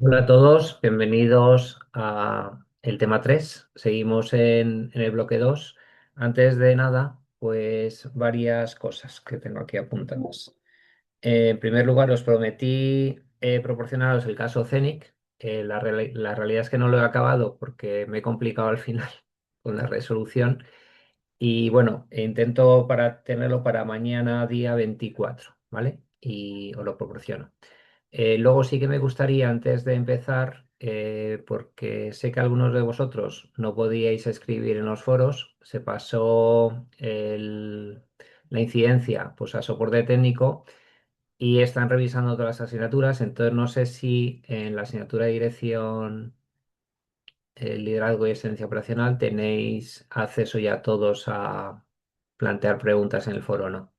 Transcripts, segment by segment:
Hola a todos, bienvenidos a el tema 3. Seguimos en el bloque 2. Antes de nada, pues varias cosas que tengo aquí apuntadas. En primer lugar, os prometí proporcionaros el caso CENIC. La realidad es que no lo he acabado porque me he complicado al final con la resolución. Y bueno, intento para tenerlo para mañana, día 24, ¿vale? Y os lo proporciono. Luego sí que me gustaría, antes de empezar, porque sé que algunos de vosotros no podíais escribir en los foros, se pasó la incidencia pues, a soporte técnico y están revisando todas las asignaturas. Entonces no sé si en la asignatura de dirección, liderazgo y excelencia operacional tenéis acceso ya todos a plantear preguntas en el foro o no.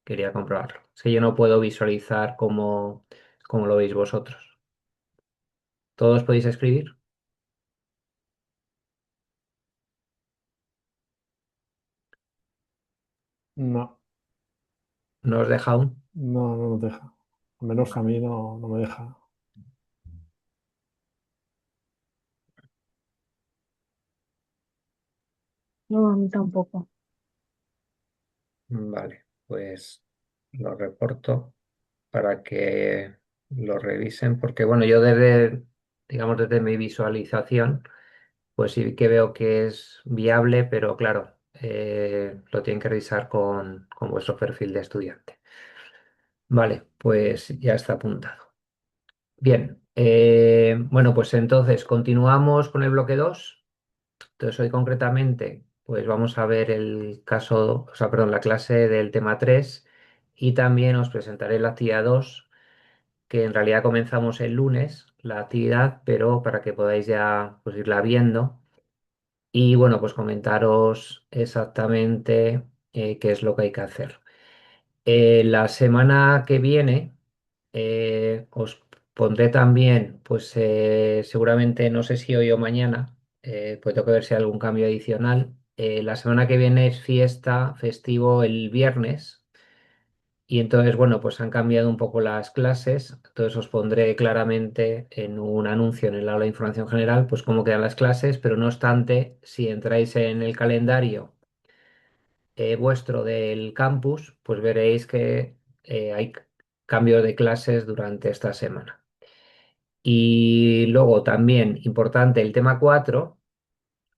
Quería comprobarlo. Es que yo no puedo visualizar cómo lo veis vosotros. ¿Todos podéis escribir? No, ¿No os deja aún? no nos deja. Al menos a Vale. mí no me deja. No, a mí tampoco. Vale, pues lo reporto para que lo revisen, porque bueno, yo digamos, desde mi visualización, pues sí que veo que es viable, pero claro, lo tienen que revisar con vuestro perfil de estudiante. Vale, pues ya está apuntado. Bien, bueno, pues entonces continuamos con el bloque 2. Entonces, hoy concretamente, pues vamos a ver el caso, o sea, perdón, la clase del tema 3 y también os presentaré la actividad 2, que en realidad comenzamos el lunes, la actividad, pero para que podáis ya pues, irla viendo y bueno, pues comentaros exactamente qué es lo que hay que hacer. La semana que viene os pondré también, pues seguramente no sé si hoy o mañana, pues tengo que ver si hay algún cambio adicional. La semana que viene es fiesta, festivo el viernes y entonces, bueno, pues han cambiado un poco las clases. Entonces os pondré claramente en un anuncio en el aula de información general, pues cómo quedan las clases, pero no obstante, si entráis en el calendario vuestro del campus, pues veréis que hay cambio de clases durante esta semana. Y luego también importante el tema 4,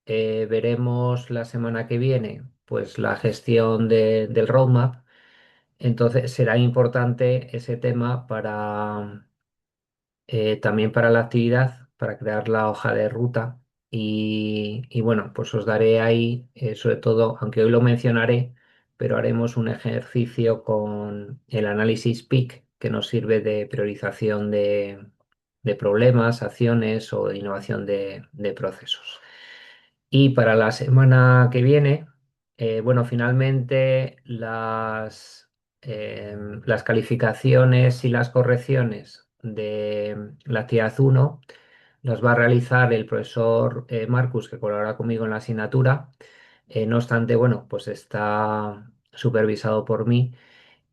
veremos la semana que viene pues la gestión del roadmap. Entonces será importante ese tema para también para la actividad, para crear la hoja de ruta. Y bueno, pues os daré ahí, sobre todo, aunque hoy lo mencionaré, pero haremos un ejercicio con el análisis PIC que nos sirve de priorización de problemas, acciones o de innovación de procesos. Y para la semana que viene, bueno, finalmente las calificaciones y las correcciones de la actividad 1 las va a realizar el profesor Marcus, que colabora conmigo en la asignatura. No obstante, bueno, pues está supervisado por mí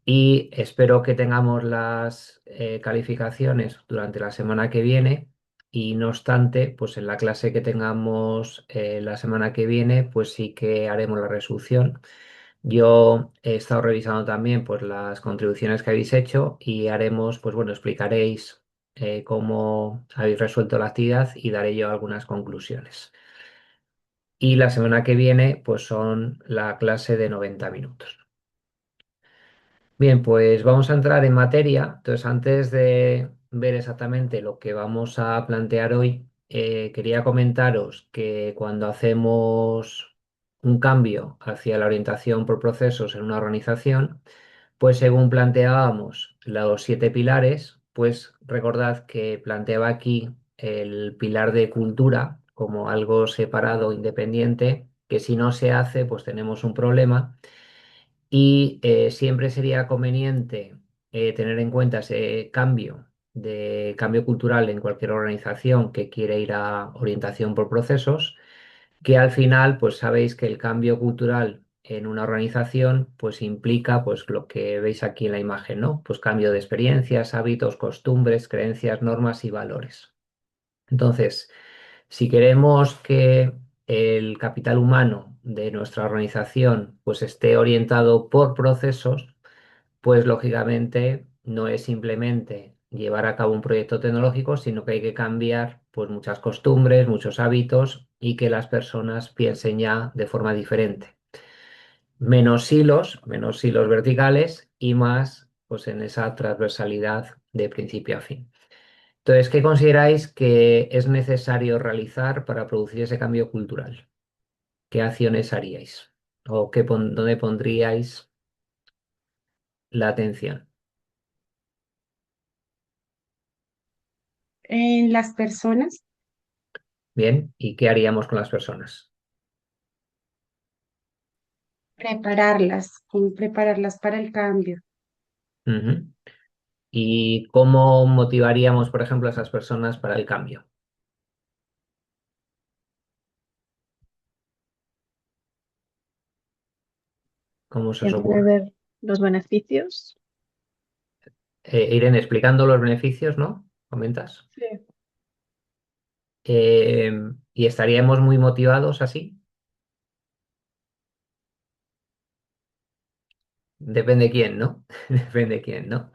y espero que tengamos las calificaciones durante la semana que viene y no obstante, pues en la clase que tengamos la semana que viene, pues sí que haremos la resolución. Yo he estado revisando también pues las contribuciones que habéis hecho y haremos, pues bueno, explicaréis cómo habéis resuelto la actividad y daré yo algunas conclusiones. Y la semana que viene, pues son la clase de 90 minutos. Bien, pues vamos a entrar en materia. Entonces, antes de ver exactamente lo que vamos a plantear hoy, quería comentaros que cuando hacemos un cambio hacia la orientación por procesos en una organización, pues según planteábamos los 7 pilares, pues recordad que planteaba aquí el pilar de cultura como algo separado, independiente, que si no se hace, pues tenemos un problema y siempre sería conveniente tener en cuenta ese cambio de cambio cultural en cualquier organización que quiere ir a orientación por procesos, que al final, pues sabéis que el cambio cultural en una organización, pues implica, pues lo que veis aquí en la imagen, ¿no? Pues cambio de experiencias, hábitos, costumbres, creencias, normas y valores. Entonces, si queremos que el capital humano de nuestra organización pues esté orientado por procesos, pues lógicamente no es simplemente llevar a cabo un proyecto tecnológico, sino que hay que cambiar pues muchas costumbres, muchos hábitos y que las personas piensen ya de forma diferente. Menos hilos verticales y más pues en esa transversalidad de principio a fin. Entonces, ¿qué consideráis que es necesario realizar para producir ese cambio cultural? ¿Qué acciones haríais? ¿O dónde pondríais la atención? En las personas, Bien, ¿y qué haríamos con las personas? prepararlas para el cambio. Ujú. ¿Y cómo motivaríamos, por ejemplo, a esas personas para el cambio? ¿Cómo se os Haciéndole ocurre? ver los beneficios. Irene, explicando los beneficios, ¿no? ¿Comentas? Sí. ¿Y estaríamos muy motivados así? Depende quién, ¿no? Depende quién, ¿no?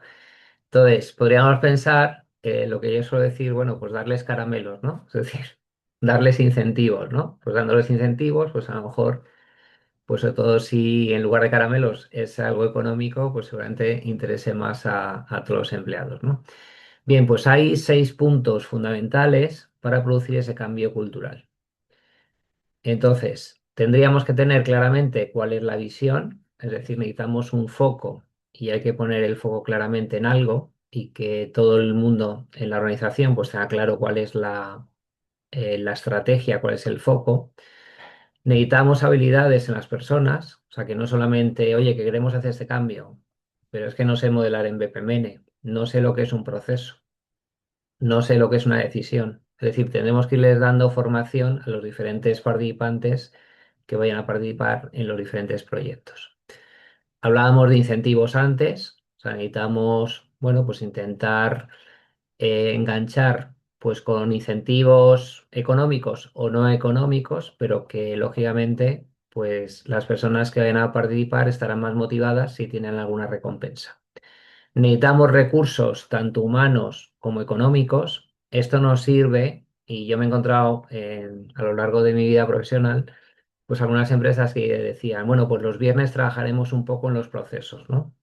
Entonces, podríamos pensar lo que yo suelo decir, bueno, pues darles caramelos, ¿no? Es decir, darles incentivos, ¿no? Pues dándoles incentivos, pues a lo mejor, pues sobre todo si en lugar de caramelos es algo económico, pues seguramente interese más a todos los empleados, ¿no? Bien, pues hay 6 puntos fundamentales para producir ese cambio cultural. Entonces, tendríamos que tener claramente cuál es la visión, es decir, necesitamos un foco y hay que poner el foco claramente en algo y que todo el mundo en la organización pues tenga claro cuál es la estrategia, cuál es el foco. Necesitamos habilidades en las personas, o sea, que no solamente, oye, que queremos hacer este cambio, pero es que no sé modelar en BPMN, no sé lo que es un proceso, no sé lo que es una decisión. Es decir, tenemos que irles dando formación a los diferentes participantes que vayan a participar en los diferentes proyectos. Hablábamos de incentivos antes, o sea, necesitamos, bueno, pues intentar enganchar pues con incentivos económicos o no económicos, pero que lógicamente pues las personas que vayan a participar estarán más motivadas si tienen alguna recompensa. Necesitamos recursos tanto humanos como económicos. Esto nos sirve, y yo me he encontrado a lo largo de mi vida profesional, pues algunas empresas que decían, bueno, pues los viernes trabajaremos un poco en los procesos, ¿no?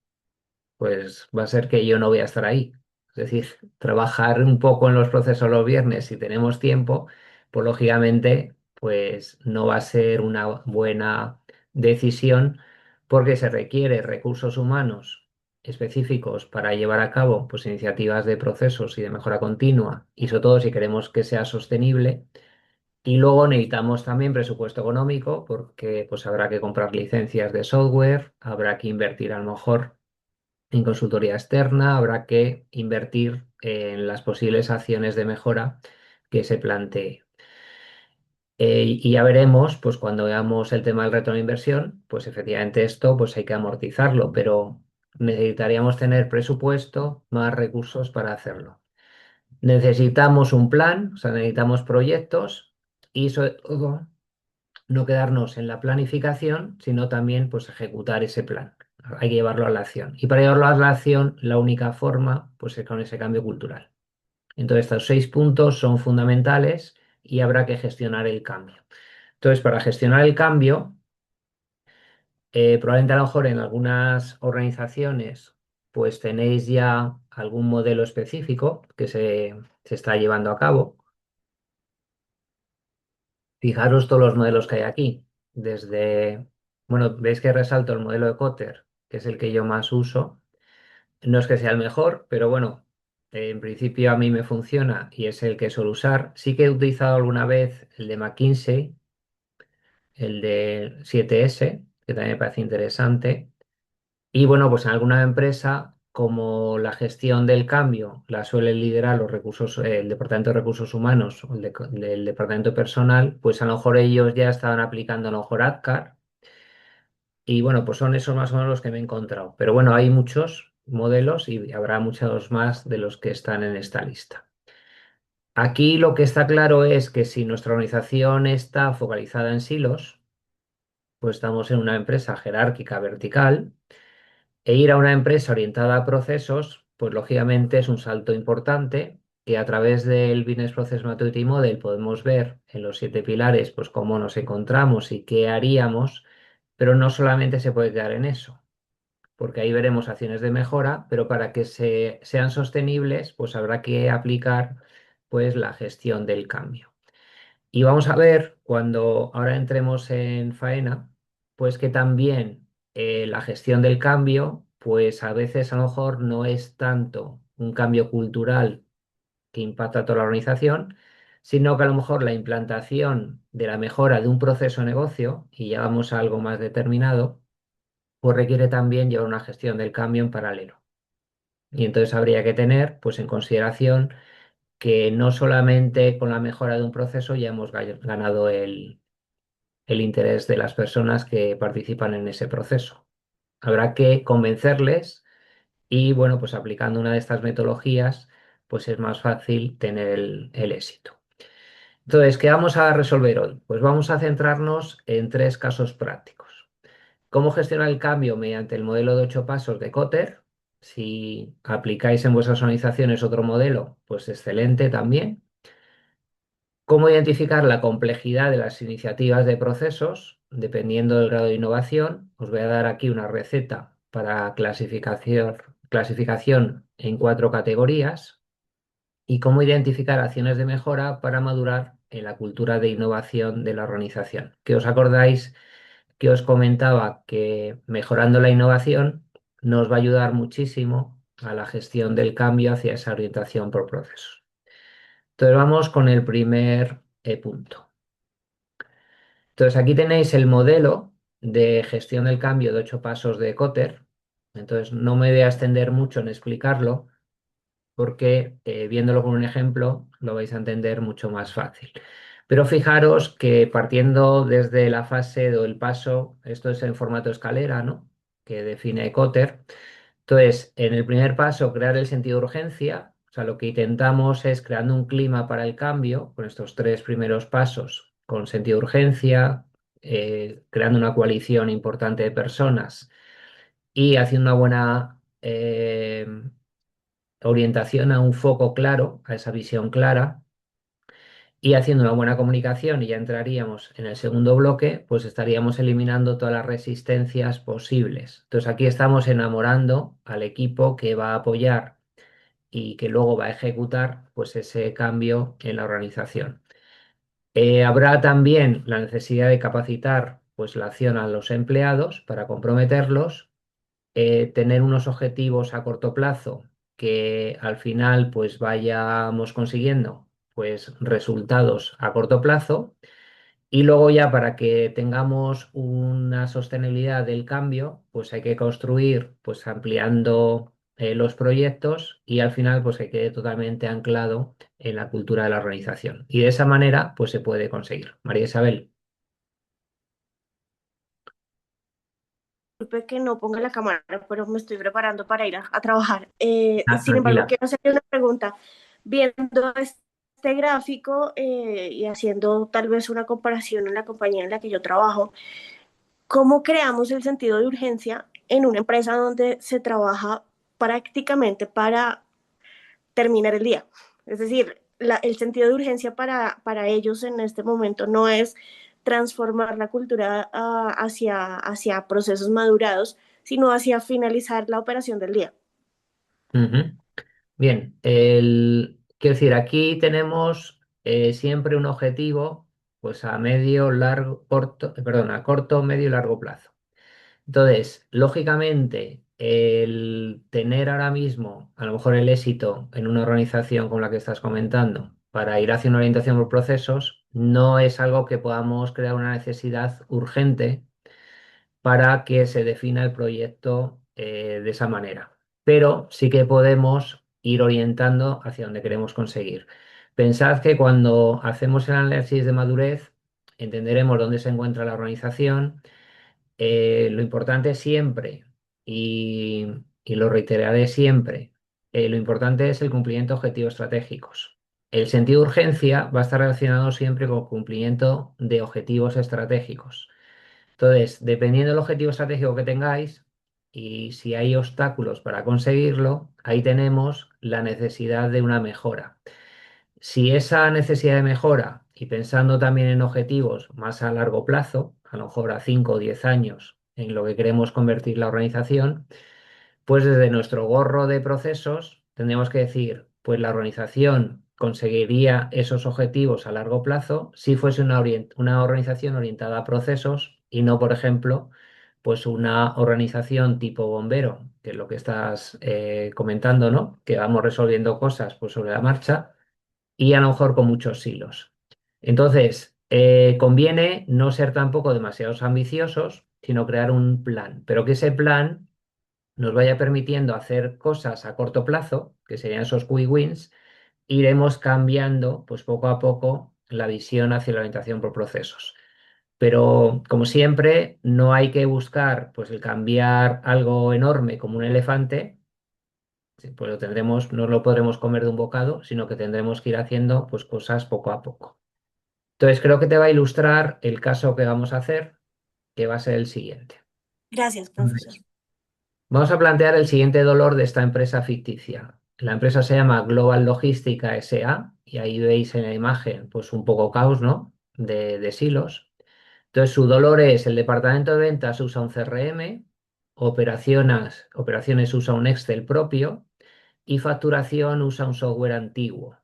Pues va a ser que yo no voy a estar ahí. Es decir, trabajar un poco en los procesos los viernes si tenemos tiempo, pues lógicamente, pues no va a ser una buena decisión porque se requiere recursos humanos específicos para llevar a cabo pues iniciativas de procesos y de mejora continua y sobre todo si queremos que sea sostenible. Y luego necesitamos también presupuesto económico porque pues habrá que comprar licencias de software, habrá que invertir a lo mejor en consultoría externa, habrá que invertir en las posibles acciones de mejora que se plantee. Y ya veremos, pues cuando veamos el tema del retorno de inversión, pues efectivamente esto pues hay que amortizarlo, pero necesitaríamos tener presupuesto más recursos para hacerlo. Necesitamos un plan, o sea, necesitamos proyectos y sobre todo no quedarnos en la planificación, sino también pues ejecutar ese plan. Hay que llevarlo a la acción. Y para llevarlo a la acción, la única forma pues es con ese cambio cultural. Entonces, estos 6 puntos son fundamentales y habrá que gestionar el cambio. Entonces, para gestionar el cambio, probablemente a lo mejor en algunas organizaciones pues tenéis ya algún modelo específico que se está llevando a cabo. Fijaros todos los modelos que hay aquí. Desde, bueno, veis que resalto el modelo de Kotter, que es el que yo más uso. No es que sea el mejor, pero bueno, en principio a mí me funciona y es el que suelo usar. Sí que he utilizado alguna vez el de McKinsey, el de 7S, que también me parece interesante. Y bueno, pues en alguna empresa, como la gestión del cambio la suele liderar los recursos, el Departamento de Recursos Humanos o el Departamento Personal, pues a lo mejor ellos ya estaban aplicando a lo mejor ADKAR. Y bueno, pues son esos más o menos los que me he encontrado. Pero bueno, hay muchos modelos y habrá muchos más de los que están en esta lista. Aquí lo que está claro es que si nuestra organización está focalizada en silos, pues estamos en una empresa jerárquica vertical, e ir a una empresa orientada a procesos, pues lógicamente es un salto importante que a través del Business Process Maturity Model podemos ver en los 7 pilares, pues cómo nos encontramos y qué haríamos, pero no solamente se puede quedar en eso, porque ahí veremos acciones de mejora, pero para que sean sostenibles, pues habrá que aplicar pues la gestión del cambio. Y vamos a ver cuando ahora entremos en faena, pues que también la gestión del cambio, pues a veces a lo mejor no es tanto un cambio cultural que impacta a toda la organización, sino que a lo mejor la implantación de la mejora de un proceso de negocio, y ya vamos a algo más determinado, pues requiere también llevar una gestión del cambio en paralelo. Y entonces habría que tener pues en consideración que no solamente con la mejora de un proceso ya hemos ganado el interés de las personas que participan en ese proceso. Habrá que convencerles y, bueno, pues aplicando una de estas metodologías, pues es más fácil tener el éxito. Entonces, ¿qué vamos a resolver hoy? Pues vamos a centrarnos en 3 casos prácticos. ¿Cómo gestionar el cambio mediante el modelo de 8 pasos de Kotter? Si aplicáis en vuestras organizaciones otro modelo, pues excelente también. ¿Cómo identificar la complejidad de las iniciativas de procesos? Dependiendo del grado de innovación, os voy a dar aquí una receta para clasificación en 4 categorías. Y cómo identificar acciones de mejora para madurar en la cultura de innovación de la organización. ¿Que os acordáis que os comentaba que mejorando la innovación nos va a ayudar muchísimo a la gestión del cambio hacia esa orientación por procesos? Entonces vamos con el primer punto. Entonces aquí tenéis el modelo de gestión del cambio de 8 pasos de Kotter. Entonces no me voy a extender mucho en explicarlo porque viéndolo con un ejemplo lo vais a entender mucho más fácil. Pero fijaros que partiendo desde la fase o el paso, esto es en formato escalera, ¿no? Que define Kotter. Entonces, en el primer paso, crear el sentido de urgencia. O sea, lo que intentamos es creando un clima para el cambio, con estos 3 primeros pasos, con sentido de urgencia, creando una coalición importante de personas y haciendo una buena orientación a un foco claro, a esa visión clara, y haciendo una buena comunicación, y ya entraríamos en el segundo bloque, pues estaríamos eliminando todas las resistencias posibles. Entonces aquí estamos enamorando al equipo que va a apoyar y que luego va a ejecutar pues ese cambio en la organización. Habrá también la necesidad de capacitar pues la acción a los empleados para comprometerlos, tener unos objetivos a corto plazo que al final pues vayamos consiguiendo pues resultados a corto plazo, y luego ya para que tengamos una sostenibilidad del cambio pues hay que construir pues ampliando los proyectos, y al final pues que quede totalmente anclado en la cultura de la organización, y de esa manera pues se puede conseguir. María Isabel. Disculpe que no ponga la cámara, pero me estoy preparando para ir a trabajar. Ah, Sin embargo, tranquila. quiero hacerle una pregunta. Viendo este gráfico y haciendo tal vez una comparación en la compañía en la que yo trabajo, ¿cómo creamos el sentido de urgencia en una empresa donde se trabaja prácticamente para terminar el día? Es decir, el sentido de urgencia para ellos en este momento no es transformar la cultura hacia procesos madurados, sino hacia finalizar la operación del día. Ujú. Bien, quiero decir, aquí tenemos siempre un objetivo, pues a medio, largo, corto, perdón, a corto, medio y largo plazo. Entonces, lógicamente, el tener ahora mismo, a lo mejor el éxito en una organización como la que estás comentando, para ir hacia una orientación por procesos, no es algo que podamos crear una necesidad urgente para que se defina el proyecto de esa manera. Pero sí que podemos ir orientando hacia donde queremos conseguir. Pensad que cuando hacemos el análisis de madurez, entenderemos dónde se encuentra la organización. Lo importante siempre, y lo reiteraré siempre, lo importante es el cumplimiento de objetivos estratégicos. el sentido de urgencia va a estar relacionado siempre con el cumplimiento de objetivos estratégicos. Entonces, dependiendo del objetivo estratégico que tengáis y si hay obstáculos para conseguirlo, ahí tenemos la necesidad de una mejora. Si esa necesidad de mejora, y pensando también en objetivos más a largo plazo, a lo mejor a 5 o 10 años, en lo que queremos convertir la organización, pues desde nuestro gorro de procesos tendríamos que decir, pues la organización conseguiría esos objetivos a largo plazo si fuese una organización orientada a procesos y no, por ejemplo, pues una organización tipo bombero, que es lo que estás comentando, ¿no? Que vamos resolviendo cosas pues, sobre la marcha y a lo mejor con muchos hilos. Entonces, conviene no ser tampoco demasiados ambiciosos, sino crear un plan, pero que ese plan nos vaya permitiendo hacer cosas a corto plazo, que serían esos quick wins, iremos cambiando pues poco a poco la visión hacia la orientación por procesos. Pero como siempre, no hay que buscar pues el cambiar algo enorme como un elefante, sí, pues lo tendremos, no lo podremos comer de un bocado, sino que tendremos que ir haciendo pues cosas poco a poco. Entonces creo que te va a ilustrar el caso que vamos a hacer, que va a ser el siguiente. Gracias, profesor. Vamos a plantear el siguiente dolor de esta empresa ficticia. La empresa se llama Global Logística S.A. y ahí veis en la imagen pues un poco caos, ¿no? De silos. Entonces su dolor es el departamento de ventas usa un CRM, operaciones usa un Excel propio y facturación usa un software antiguo.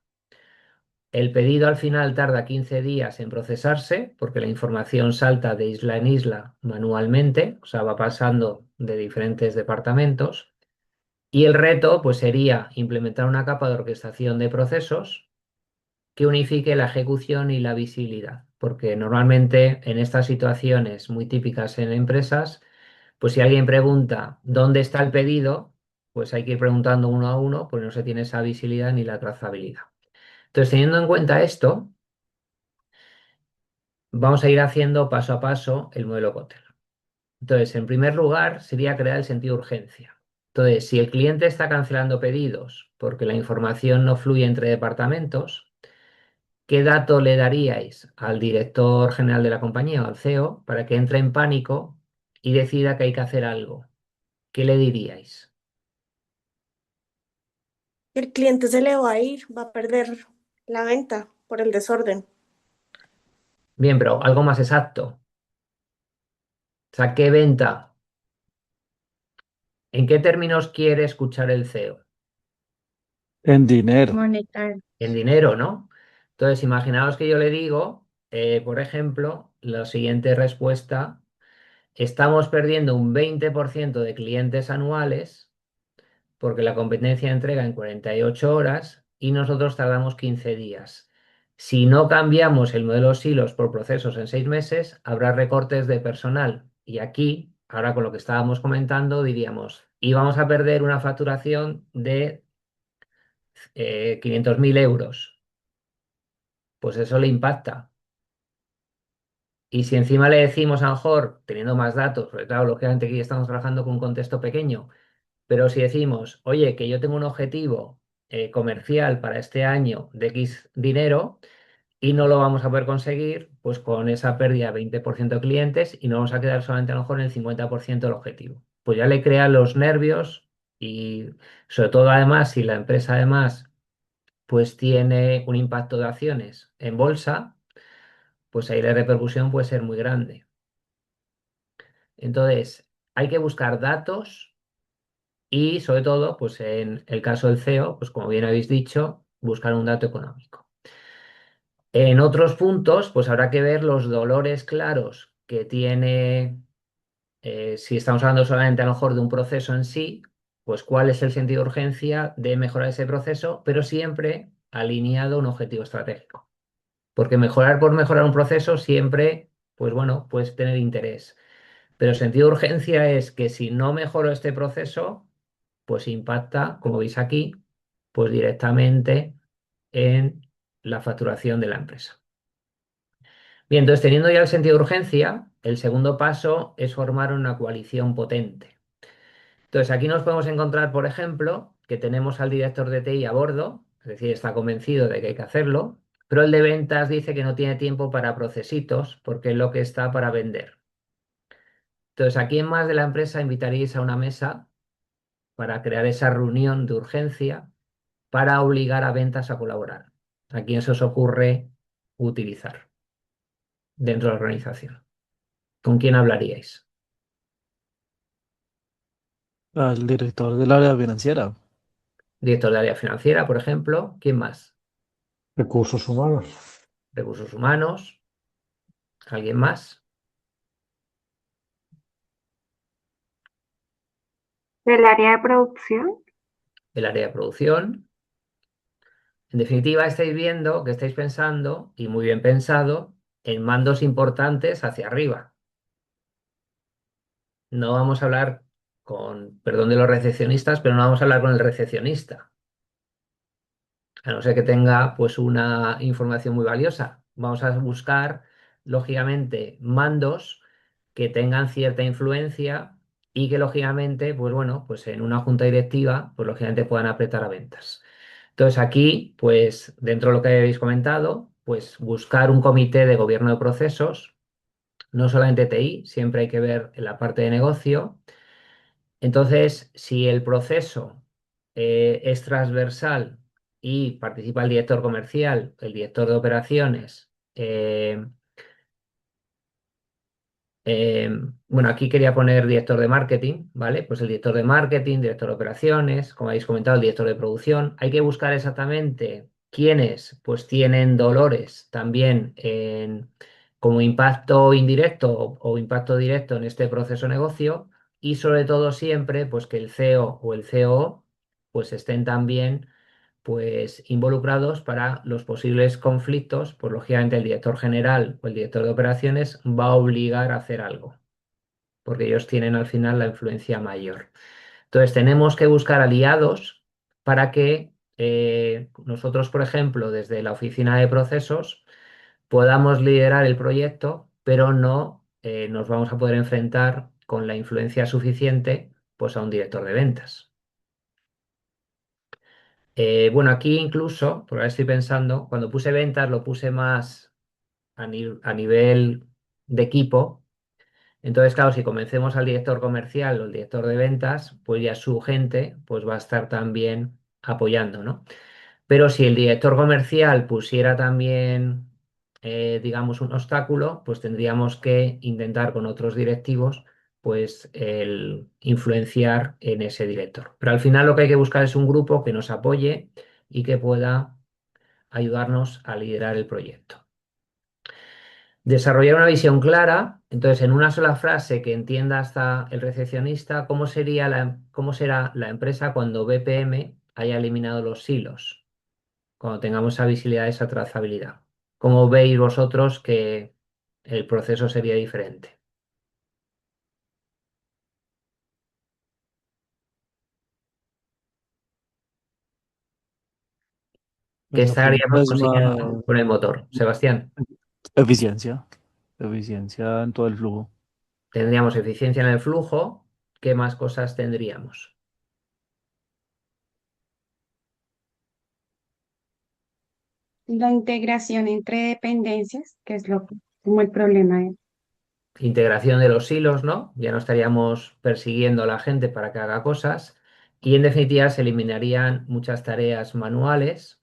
El pedido al final tarda 15 días en procesarse porque la información salta de isla en isla manualmente, o sea, va pasando de diferentes departamentos. Y el reto, pues, sería implementar una capa de orquestación de procesos que unifique la ejecución y la visibilidad, porque normalmente en estas situaciones muy típicas en empresas, pues si alguien pregunta dónde está el pedido, pues hay que ir preguntando uno a uno, porque no se tiene esa visibilidad ni la trazabilidad. Entonces, teniendo en cuenta esto, vamos a ir haciendo paso a paso el modelo Kotter. Entonces, en primer lugar, sería crear el sentido de urgencia. Entonces, si el cliente está cancelando pedidos porque la información no fluye entre departamentos, ¿qué dato le daríais al director general de la compañía o al CEO para que entre en pánico y decida que hay que hacer algo? ¿Qué le diríais? El cliente se le va a ir, va a perder la venta por el desorden. Bien, pero algo más exacto. O sea, ¿qué venta? ¿En qué términos quiere escuchar el CEO? En dinero. Monetario. En dinero, ¿no? Entonces, imaginaos que yo le digo, por ejemplo, la siguiente respuesta: estamos perdiendo un 20% de clientes anuales porque la competencia entrega en 48 horas y nosotros tardamos 15 días. Si no cambiamos el modelo silos por procesos en 6 meses, habrá recortes de personal. Y aquí, ahora con lo que estábamos comentando, diríamos, íbamos a perder una facturación de 500.000 euros. Pues eso le impacta. Y si encima le decimos a lo mejor, teniendo más datos, porque claro, lógicamente aquí estamos trabajando con un contexto pequeño, pero si decimos, oye, que yo tengo un objetivo comercial para este año de X dinero y no lo vamos a poder conseguir, pues con esa pérdida de 20% de clientes y nos vamos a quedar solamente a lo mejor en el 50% del objetivo. Pues ya le crea los nervios y sobre todo además, si la empresa además pues tiene un impacto de acciones en bolsa, pues ahí la repercusión puede ser muy grande. Entonces, hay que buscar datos y sobre todo, pues en el caso del CEO, pues como bien habéis dicho, buscar un dato económico. En otros puntos, pues habrá que ver los dolores claros que tiene, si estamos hablando solamente a lo mejor de un proceso en sí, pues cuál es el sentido de urgencia de mejorar ese proceso, pero siempre alineado a un objetivo estratégico. Porque mejorar por mejorar un proceso siempre, pues bueno, puedes tener interés. Pero el sentido de urgencia es que si no mejoro este proceso, pues impacta, como veis aquí, pues directamente en la facturación de la empresa. Bien, entonces teniendo ya el sentido de urgencia, el segundo paso es formar una coalición potente. Entonces aquí nos podemos encontrar, por ejemplo, que tenemos al director de TI a bordo es decir, está convencido de que hay que hacerlo, pero el de ventas dice que no tiene tiempo para procesitos porque es lo que está para vender. Entonces, ¿a quién más de la empresa invitaríais a una mesa para crear esa reunión de urgencia para obligar a ventas a colaborar? ¿A quién se os ocurre utilizar dentro de la organización? ¿Con quién hablaríais? Al director del área financiera. Director de área financiera, por ejemplo. ¿Quién más? Recursos humanos. Recursos humanos. ¿Alguien más? Del área de producción. El área de producción. En definitiva, estáis viendo que estáis pensando, y muy bien pensado, en mandos importantes hacia arriba. No vamos a hablar con, perdón de los recepcionistas, pero no vamos a hablar con el recepcionista, a no ser que tenga pues una información muy valiosa. Vamos a buscar, lógicamente, mandos que tengan cierta influencia y que, lógicamente, pues bueno, pues en una junta directiva, pues lógicamente puedan apretar a ventas. Entonces aquí, pues dentro de lo que habéis comentado, pues buscar un comité de gobierno de procesos, no solamente TI, siempre hay que ver en la parte de negocio. Entonces, si el proceso es transversal y participa el director comercial, el director de operaciones, bueno, aquí quería poner director de marketing, ¿vale? Pues el director de marketing, director de operaciones, como habéis comentado, el director de producción. Hay que buscar exactamente quiénes pues tienen dolores también como impacto indirecto o impacto directo en este proceso de negocio y sobre todo siempre pues que el CEO o el COO pues estén también pues involucrados para los posibles conflictos, pues lógicamente el director general o el director de operaciones va a obligar a hacer algo, porque ellos tienen al final la influencia mayor. Entonces tenemos que buscar aliados para que nosotros, por ejemplo, desde la oficina de procesos, podamos liderar el proyecto, pero no nos vamos a poder enfrentar con la influencia suficiente pues a un director de ventas. Bueno, aquí incluso, porque ahora estoy pensando, cuando puse ventas lo puse más a nivel de equipo. Entonces, claro, si convencemos al director comercial o el director de ventas, pues ya su gente pues va a estar también apoyando, ¿no? Pero si el director comercial pusiera también, digamos, un obstáculo, pues tendríamos que intentar con otros directivos, pues el influenciar en ese director. Pero al final lo que hay que buscar es un grupo que nos apoye y que pueda ayudarnos a liderar el proyecto. Desarrollar una visión clara, entonces en una sola frase que entienda hasta el recepcionista, cómo será la empresa cuando BPM haya eliminado los silos, cuando tengamos esa visibilidad, esa trazabilidad. ¿Cómo veis vosotros que el proceso sería diferente? ¿Qué Pues la primera estaríamos es consiguiendo más con el motor? Sebastián, eficiencia. Eficiencia en todo el flujo. tendríamos eficiencia en el flujo. ¿Qué más cosas tendríamos? La integración entre dependencias, que es como el problema es. Integración de los hilos, ¿no? Ya no estaríamos persiguiendo a la gente para que haga cosas y en definitiva se eliminarían muchas tareas manuales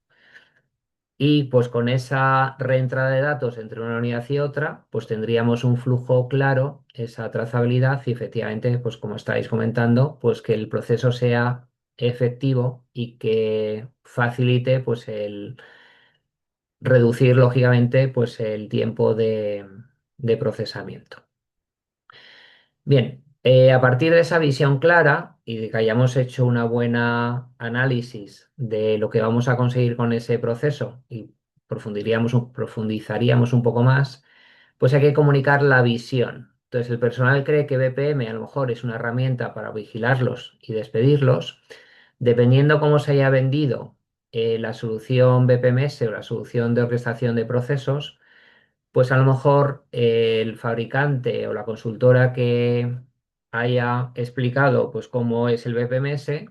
y pues con esa reentrada de datos entre una unidad y otra, pues tendríamos un flujo claro, esa trazabilidad y efectivamente, pues como estáis comentando, pues que el proceso sea efectivo y que facilite pues el reducir lógicamente pues el tiempo de procesamiento. Bien, a partir de esa visión clara y de que hayamos hecho una buena análisis de lo que vamos a conseguir con ese proceso y profundizaríamos un poco más, pues hay que comunicar la visión. Entonces, el personal cree que BPM a lo mejor es una herramienta para vigilarlos y despedirlos. Dependiendo cómo se haya vendido la solución BPMS o la solución de orquestación de procesos, pues a lo mejor el fabricante o la consultora que haya explicado pues cómo es el BPMS,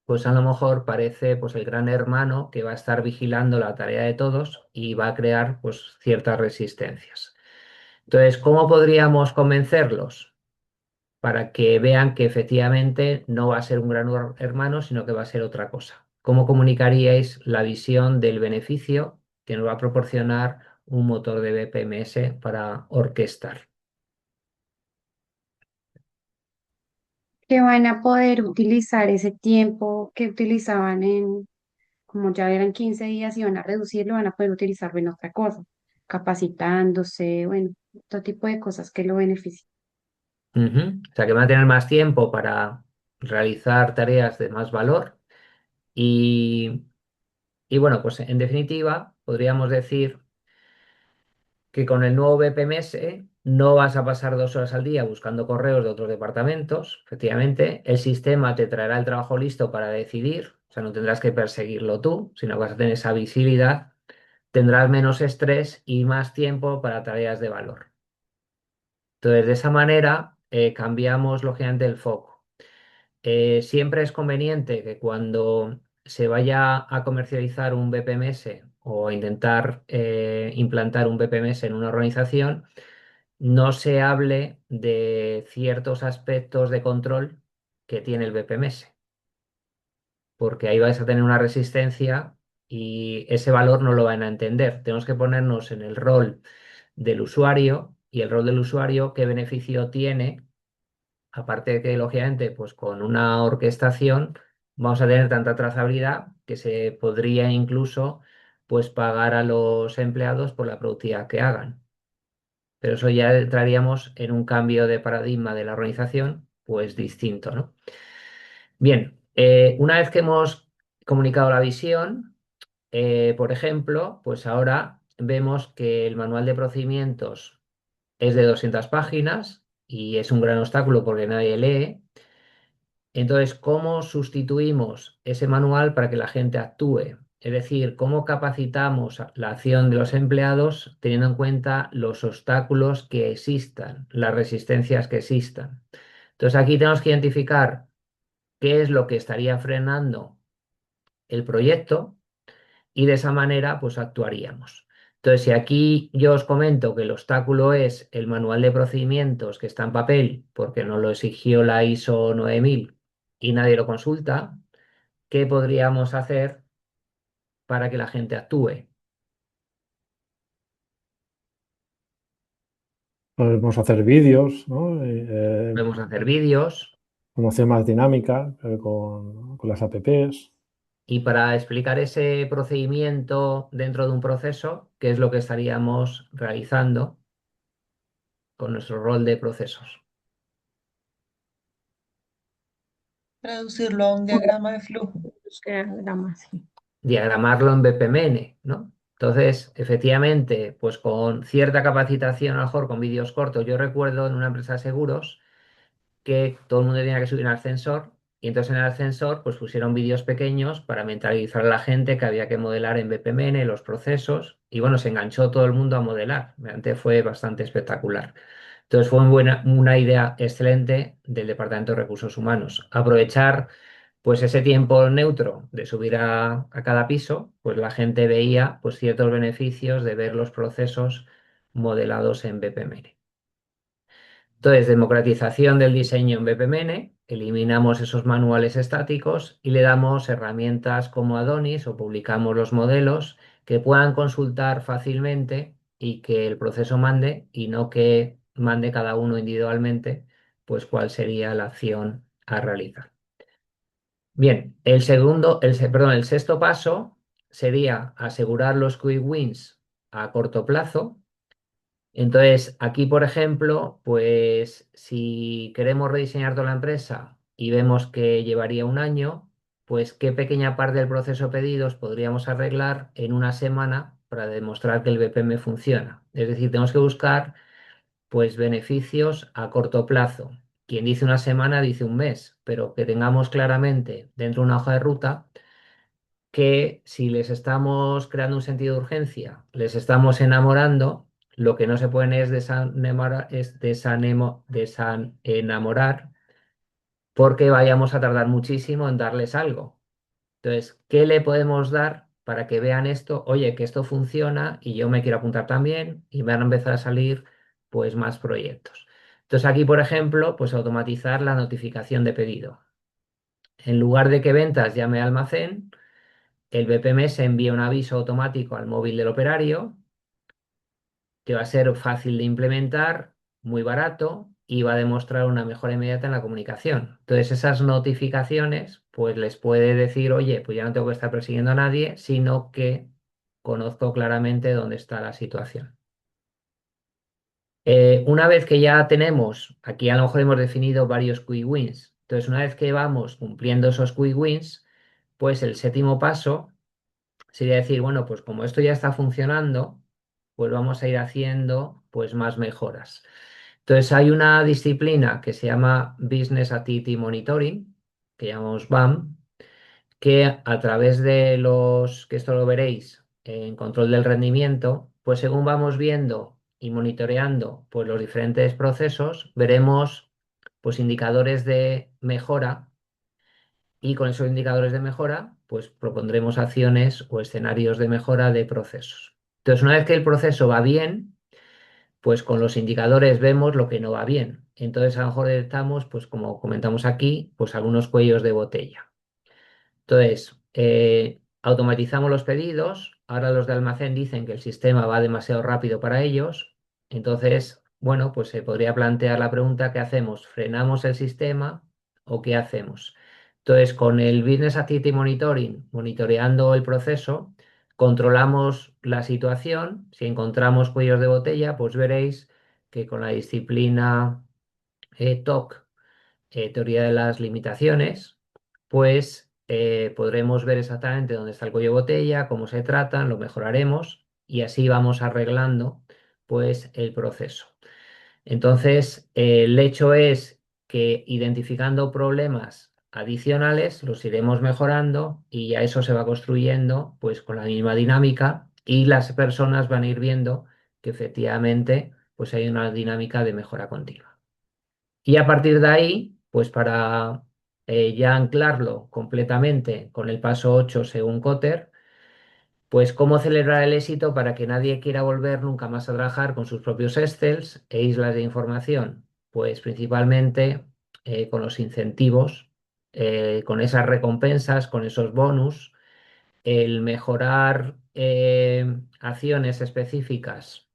pues a lo mejor parece pues el gran hermano que va a estar vigilando la tarea de todos y va a crear pues ciertas resistencias. Entonces, ¿cómo podríamos convencerlos? Para que vean que efectivamente no va a ser un gran hermano, sino que va a ser otra cosa. ¿Cómo comunicaríais la visión del beneficio que nos va a proporcionar un motor de BPMS para orquestar? Que van a poder utilizar ese tiempo que utilizaban como ya eran 15 días y van a reducirlo, van a poder utilizarlo en otra cosa, capacitándose, bueno, todo tipo de cosas que lo beneficien. Ujú. O sea, que van a tener más tiempo para realizar tareas de más valor y, y bueno, pues en definitiva, podríamos decir que con el nuevo BPMS no vas a pasar 2 horas al día buscando correos de otros departamentos. Efectivamente, el sistema te traerá el trabajo listo para decidir, o sea, no tendrás que perseguirlo tú, sino que vas a tener esa visibilidad, tendrás menos estrés y más tiempo para tareas de valor. Entonces, de esa manera, cambiamos lógicamente el foco. Siempre es conveniente que cuando se vaya a comercializar un BPMS o a intentar implantar un BPMS en una organización, no se hable de ciertos aspectos de control que tiene el BPMS, porque ahí vais a tener una resistencia y ese valor no lo van a entender. Tenemos que ponernos en el rol del usuario y el rol del usuario, qué beneficio tiene. Aparte de que, lógicamente, pues con una orquestación vamos a tener tanta trazabilidad que se podría incluso pues pagar a los empleados por la productividad que hagan. Pero eso ya entraríamos en un cambio de paradigma de la organización, pues distinto, ¿no? Bien, una vez que hemos comunicado la visión, por ejemplo, pues ahora vemos que el manual de procedimientos es de 200 páginas y es un gran obstáculo porque nadie lee. Entonces, ¿cómo sustituimos ese manual para que la gente actúe? Es decir, ¿cómo capacitamos la acción de los empleados teniendo en cuenta los obstáculos que existan, las resistencias que existan? Entonces, aquí tenemos que identificar qué es lo que estaría frenando el proyecto y de esa manera, pues actuaríamos. Entonces, si aquí yo os comento que el obstáculo es el manual de procedimientos que está en papel porque nos lo exigió la ISO 9000 y nadie lo consulta, ¿qué podríamos hacer para que la gente actúe? Podemos hacer vídeos, ¿no? Podemos hacer vídeos Promoción más dinámica con las apps. y para explicar ese procedimiento dentro de un proceso, ¿qué es lo que estaríamos realizando con nuestro rol de procesos? Traducirlo a un diagrama de flujo. Diagramas, sí. Diagramarlo en BPMN, ¿no? Entonces, efectivamente, pues con cierta capacitación, a lo mejor con vídeos cortos, yo recuerdo en una empresa de seguros que todo el mundo tenía que subir al ascensor y entonces en el ascensor pues pusieron vídeos pequeños para mentalizar a la gente que había que modelar en BPMN los procesos y bueno, se enganchó todo el mundo a modelar. Realmente fue bastante espectacular. Entonces fue una idea excelente del Departamento de Recursos Humanos. Aprovechar pues ese tiempo neutro de subir a cada piso, pues la gente veía pues ciertos beneficios de ver los procesos modelados en BPMN. Entonces, democratización del diseño en BPMN, eliminamos esos manuales estáticos y le damos herramientas como Adonis o publicamos los modelos que puedan consultar fácilmente y que el proceso mande y no que mande cada uno individualmente, pues cuál sería la acción a realizar. Bien, el sexto paso sería asegurar los quick wins a corto plazo. Entonces, aquí, por ejemplo, pues si queremos rediseñar toda la empresa y vemos que llevaría un año, pues qué pequeña parte del proceso de pedidos podríamos arreglar en una semana para demostrar que el BPM funciona. Es decir, tenemos que buscar pues beneficios a corto plazo. Quien dice una semana dice un mes, pero que tengamos claramente dentro de una hoja de ruta que si les estamos creando un sentido de urgencia, les estamos enamorando, lo que no se pueden es desenamorar porque vayamos a tardar muchísimo en darles algo. Entonces, ¿qué le podemos dar para que vean esto? Oye, que esto funciona y yo me quiero apuntar también y van a empezar a salir pues más proyectos. Entonces aquí, por ejemplo, pues automatizar la notificación de pedido. En lugar de que ventas llame a almacén, el BPMS envía un aviso automático al móvil del operario que va a ser fácil de implementar, muy barato y va a demostrar una mejora inmediata en la comunicación. Entonces, esas notificaciones, pues les puede decir, oye, pues ya no tengo que estar persiguiendo a nadie, sino que conozco claramente dónde está la situación. Una vez que ya tenemos, aquí a lo mejor hemos definido varios quick wins. Entonces, una vez que vamos cumpliendo esos quick wins, pues el séptimo paso sería decir, bueno, pues como esto ya está funcionando, pues vamos a ir haciendo pues más mejoras. Entonces hay una disciplina que se llama Business Activity Monitoring, que llamamos BAM, que a través de que esto lo veréis en control del rendimiento, pues según vamos viendo y monitoreando pues los diferentes procesos, veremos pues indicadores de mejora y con esos indicadores de mejora, pues propondremos acciones o escenarios de mejora de procesos. Entonces, una vez que el proceso va bien, pues con los indicadores vemos lo que no va bien. Entonces, a lo mejor detectamos, pues como comentamos aquí, pues algunos cuellos de botella. Entonces, automatizamos los pedidos. Ahora los de almacén dicen que el sistema va demasiado rápido para ellos. Entonces, bueno, pues se podría plantear la pregunta, ¿qué hacemos? ¿Frenamos el sistema o qué hacemos? Entonces, con el Business Activity Monitoring, monitoreando el proceso, controlamos la situación. Si encontramos cuellos de botella, pues veréis que con la disciplina TOC, teoría de las limitaciones, pues podremos ver exactamente dónde está el cuello de botella, cómo se tratan, lo mejoraremos y así vamos arreglando pues el proceso. Entonces, el hecho es que identificando problemas adicionales los iremos mejorando y ya eso se va construyendo pues con la misma dinámica y las personas van a ir viendo que efectivamente pues hay una dinámica de mejora continua. Y a partir de ahí, pues para ya anclarlo completamente con el paso 8 según Kotter, pues cómo celebrar el éxito para que nadie quiera volver nunca más a trabajar con sus propios Excels e islas de información. Pues principalmente con los incentivos, con esas recompensas, con esos bonus, el mejorar acciones específicas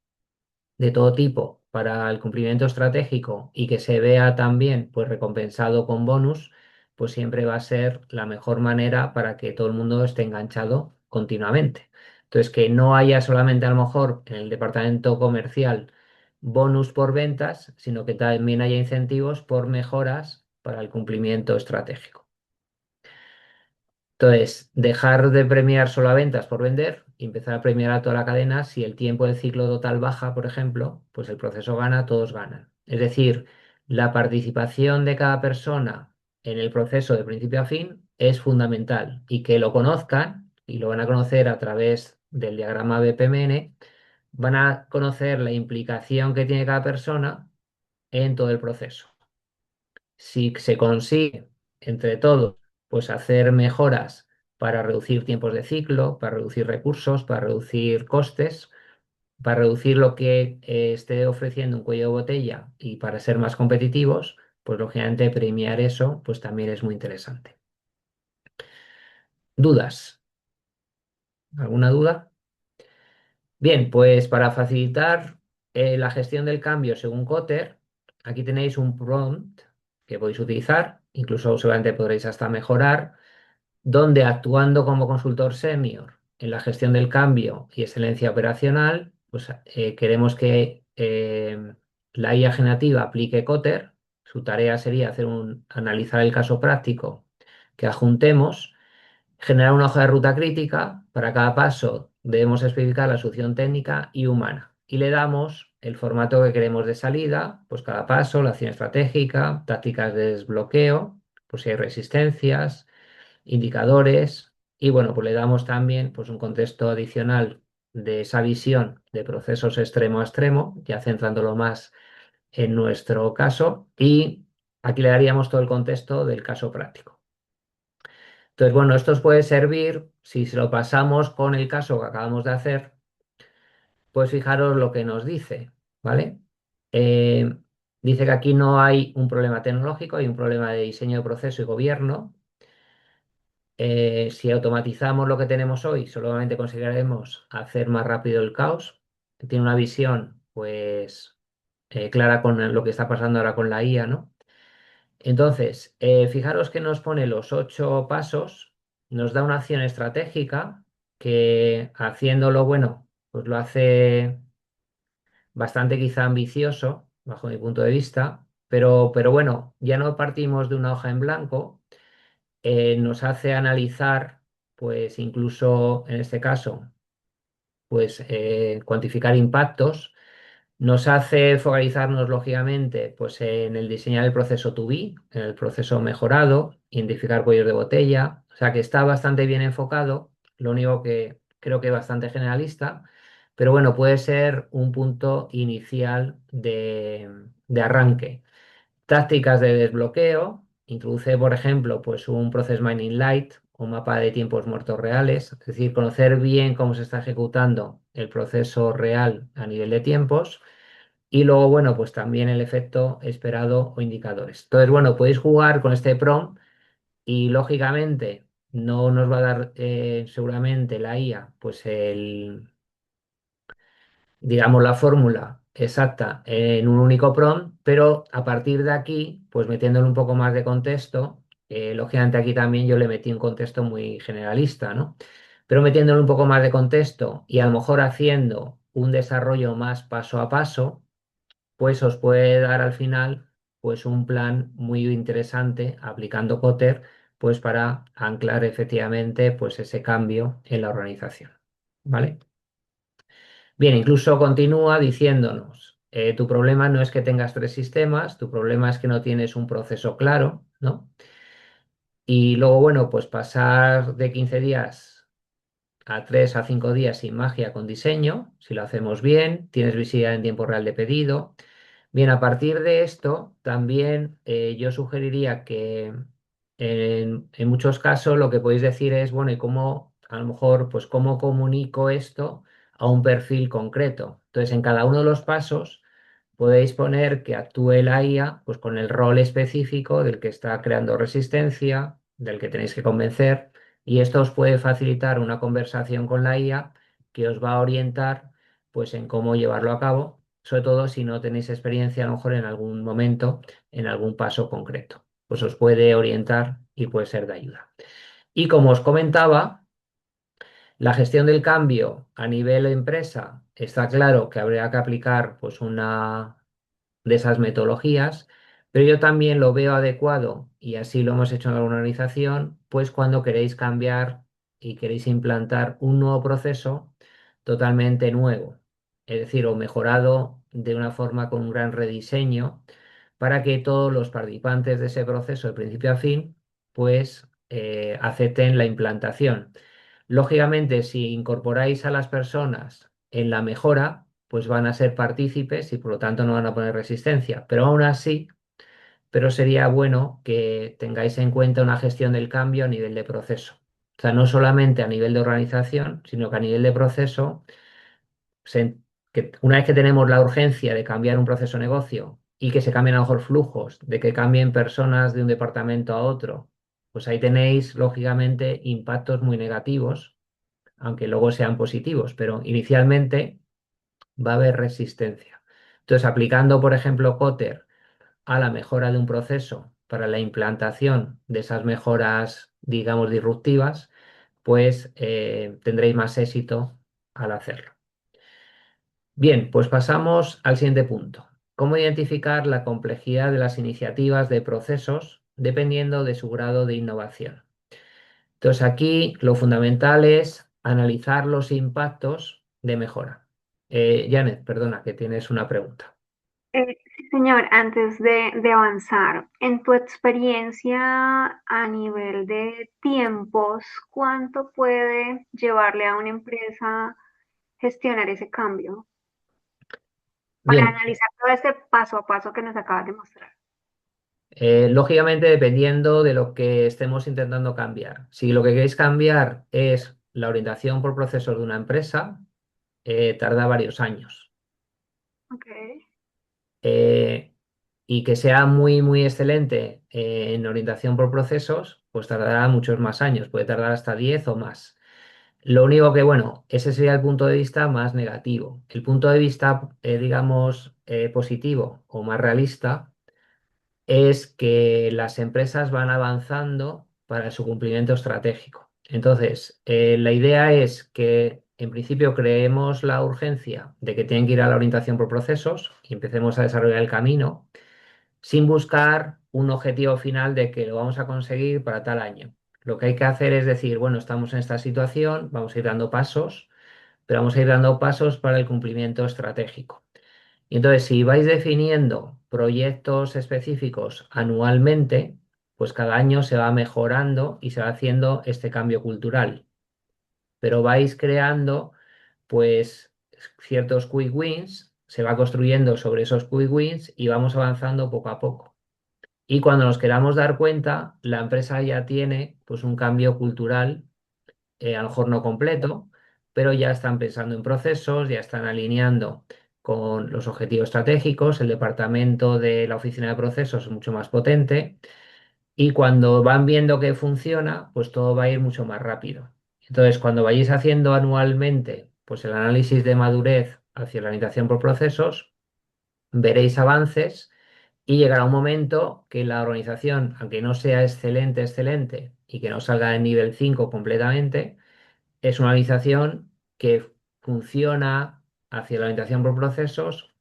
de todo tipo para el cumplimiento estratégico y que se vea también pues recompensado con bonus, pues siempre va a ser la mejor manera para que todo el mundo esté enganchado continuamente. Entonces, que no haya solamente a lo mejor en el departamento comercial bonus por ventas, sino que también haya incentivos por mejoras para el cumplimiento estratégico. Entonces, dejar de premiar solo a ventas por vender y empezar a premiar a toda la cadena. Si el tiempo del ciclo total baja, por ejemplo, pues el proceso gana, todos ganan. Es decir, la participación de cada persona en el proceso de principio a fin es fundamental y que lo conozcan y lo van a conocer a través del diagrama BPMN, van a conocer la implicación que tiene cada persona en todo el proceso. Si se consigue entre todos, pues hacer mejoras para reducir tiempos de ciclo, para reducir recursos, para reducir costes, para reducir lo que esté ofreciendo un cuello de botella y para ser más competitivos, pues lógicamente premiar eso, pues también es muy interesante. ¿Dudas? ¿Alguna duda? Bien, pues para facilitar la gestión del cambio según Kotter, aquí tenéis un prompt que podéis utilizar, incluso seguramente podréis hasta mejorar, donde actuando como consultor senior en la gestión del cambio y excelencia operacional, pues queremos que la IA generativa aplique Kotter. Su tarea sería analizar el caso práctico que adjuntemos, generar una hoja de ruta crítica. Para cada paso debemos especificar la solución técnica y humana. Y le damos el formato que queremos de salida, pues cada paso, la acción estratégica, tácticas de desbloqueo, pues si hay resistencias, indicadores y bueno, pues le damos también pues un contexto adicional de esa visión de procesos extremo a extremo, ya centrándolo más en nuestro caso y aquí le daríamos todo el contexto del caso práctico. Entonces, bueno, esto os puede servir si se lo pasamos con el caso que acabamos de hacer, pues fijaros lo que nos dice, ¿vale? Eh, Dice que aquí no hay un problema tecnológico, hay un problema de diseño de proceso y gobierno. Si automatizamos lo que tenemos hoy, solamente conseguiremos hacer más rápido el caos. Tiene una visión, pues, clara con lo que está pasando ahora con la IA, ¿no? Entonces, fijaros que nos pone los 8 pasos, nos da una acción estratégica que haciéndolo, bueno, pues lo hace bastante quizá ambicioso, bajo mi punto de vista, pero bueno, ya no partimos de una hoja en blanco, nos hace analizar, pues incluso en este caso, pues cuantificar impactos, nos hace focalizarnos lógicamente pues en el diseñar el proceso to be, en el proceso mejorado, identificar cuellos de botella, o sea que está bastante bien enfocado, lo único que creo que es bastante generalista, pero bueno, puede ser un punto inicial de arranque. Tácticas de desbloqueo. Introduce, por ejemplo, pues un Process Mining Light, un mapa de tiempos muertos reales, es decir, conocer bien cómo se está ejecutando el proceso real a nivel de tiempos. Y luego, bueno, pues también el efecto esperado o indicadores. Entonces, bueno, podéis jugar con este prompt y lógicamente no nos va a dar seguramente la IA, pues digamos, la fórmula exacta en un único prompt, pero a partir de aquí, pues metiéndole un poco más de contexto, lógicamente aquí también yo le metí un contexto muy generalista, ¿no? Pero metiéndole un poco más de contexto y a lo mejor haciendo un desarrollo más paso a paso, pues os puede dar al final pues un plan muy interesante aplicando Kotter pues para anclar efectivamente pues ese cambio en la organización, ¿vale? Bien, incluso continúa diciéndonos, tu problema no es que tengas 3 sistemas, tu problema es que no tienes un proceso claro, ¿no? Y luego, bueno, pues pasar de 15 días a 3 a 5 días sin magia con diseño, si lo hacemos bien, tienes visibilidad en tiempo real de pedido. Bien, a partir de esto, también yo sugeriría que en muchos casos lo que podéis decir es, bueno, ¿y cómo, a lo mejor, pues cómo comunico esto a un perfil concreto? Entonces, en cada uno de los pasos podéis poner que actúe la IA, pues con el rol específico del que está creando resistencia, del que tenéis que convencer, y esto os puede facilitar una conversación con la IA que os va a orientar, pues, en cómo llevarlo a cabo, sobre todo si no tenéis experiencia a lo mejor en algún momento, en algún paso concreto. Pues os puede orientar y puede ser de ayuda. Y como os comentaba, la gestión del cambio a nivel empresa, está claro que habría que aplicar pues una de esas metodologías, pero yo también lo veo adecuado, y así lo hemos hecho en alguna organización, pues cuando queréis cambiar y queréis implantar un nuevo proceso totalmente nuevo, es decir, o mejorado de una forma con un gran rediseño, para que todos los participantes de ese proceso de principio a fin, pues acepten la implantación. Lógicamente, si incorporáis a las personas en la mejora, pues van a ser partícipes y por lo tanto no van a poner resistencia. Pero aún así, pero sería bueno que tengáis en cuenta una gestión del cambio a nivel de proceso. O sea, no solamente a nivel de organización, sino que a nivel de proceso, que una vez que tenemos la urgencia de cambiar un proceso de negocio y que se cambien a lo mejor flujos, de que cambien personas de un departamento a otro, pues ahí tenéis, lógicamente, impactos muy negativos, aunque luego sean positivos, pero inicialmente va a haber resistencia. Entonces, aplicando, por ejemplo, Kotter a la mejora de un proceso para la implantación de esas mejoras, digamos, disruptivas, pues tendréis más éxito al hacerlo. Bien, pues pasamos al siguiente punto. ¿Cómo identificar la complejidad de las iniciativas de procesos dependiendo de su grado de innovación? Entonces aquí lo fundamental es analizar los impactos de mejora. Janet, perdona, que tienes una pregunta. Sí, señor, antes de avanzar, en tu experiencia a nivel de tiempos, ¿cuánto puede llevarle a una empresa gestionar ese cambio? Para Bien, analizar todo este paso a paso que nos acabas de mostrar. Lógicamente, dependiendo de lo que estemos intentando cambiar. Si lo que queréis cambiar es la orientación por procesos de una empresa, tarda varios años. Ok. Eh, y que sea muy, muy excelente en orientación por procesos, pues tardará muchos más años, puede tardar hasta 10 o más. Lo único que, bueno, ese sería el punto de vista más negativo. El punto de vista, digamos, positivo o más realista es que las empresas van avanzando para su cumplimiento estratégico. Entonces, la idea es que en principio creemos la urgencia de que tienen que ir a la orientación por procesos y empecemos a desarrollar el camino sin buscar un objetivo final de que lo vamos a conseguir para tal año. Lo que hay que hacer es decir, bueno, estamos en esta situación, vamos a ir dando pasos, pero vamos a ir dando pasos para el cumplimiento estratégico. Y entonces, si vais definiendo proyectos específicos anualmente, pues cada año se va mejorando y se va haciendo este cambio cultural. Pero vais creando, pues, ciertos quick wins, se va construyendo sobre esos quick wins y vamos avanzando poco a poco. Y cuando nos queramos dar cuenta, la empresa ya tiene, pues, un cambio cultural, a lo mejor no completo, pero ya están pensando en procesos, ya están alineando con los objetivos estratégicos, el departamento de la oficina de procesos es mucho más potente y cuando van viendo que funciona, pues todo va a ir mucho más rápido. Entonces, cuando vayáis haciendo anualmente, pues el análisis de madurez hacia la organización por procesos, veréis avances y llegará un momento que la organización, aunque no sea excelente, excelente y que no salga en nivel 5 completamente, es una organización que funciona hacia la orientación por procesos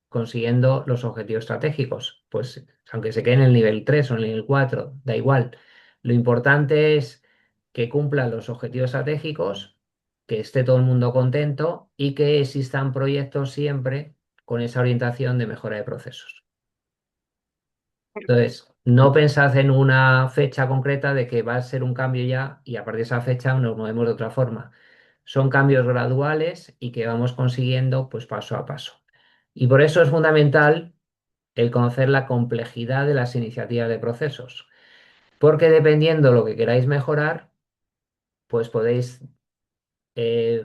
consiguiendo los objetivos estratégicos. Pues aunque se quede en el nivel 3 o en el nivel 4 da igual. Lo importante es que cumplan los objetivos estratégicos, que esté todo el mundo contento y que existan proyectos siempre con esa orientación de mejora de procesos. Entonces, no pensad en una fecha concreta de que va a ser un cambio ya y a partir de esa fecha nos movemos de otra forma. Son cambios graduales y que vamos consiguiendo pues paso a paso. Y por eso es fundamental el conocer la complejidad de las iniciativas de procesos, porque dependiendo lo que queráis mejorar, pues podéis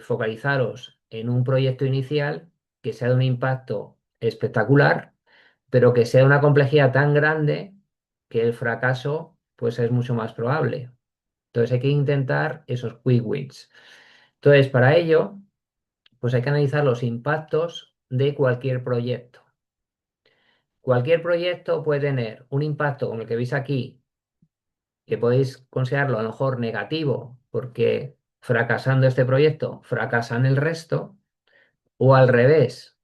focalizaros en un proyecto inicial que sea de un impacto espectacular, pero que sea de una complejidad tan grande que el fracaso pues es mucho más probable. Entonces hay que intentar esos quick wins. Entonces, para ello, pues hay que analizar los impactos de cualquier proyecto. Cualquier proyecto puede tener un impacto como el que veis aquí, que podéis considerarlo a lo mejor negativo, porque fracasando este proyecto fracasan el resto, o al revés,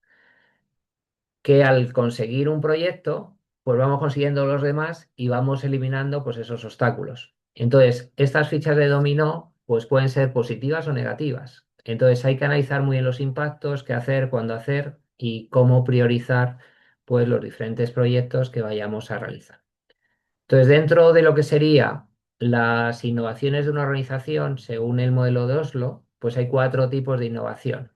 que al conseguir un proyecto, pues vamos consiguiendo los demás y vamos eliminando pues esos obstáculos. Entonces, estas fichas de dominó pues pueden ser positivas o negativas. Entonces, hay que analizar muy bien los impactos, qué hacer, cuándo hacer y cómo priorizar pues los diferentes proyectos que vayamos a realizar. Entonces, dentro de lo que sería las innovaciones de una organización, según el modelo de Oslo, pues hay 4 tipos de innovación.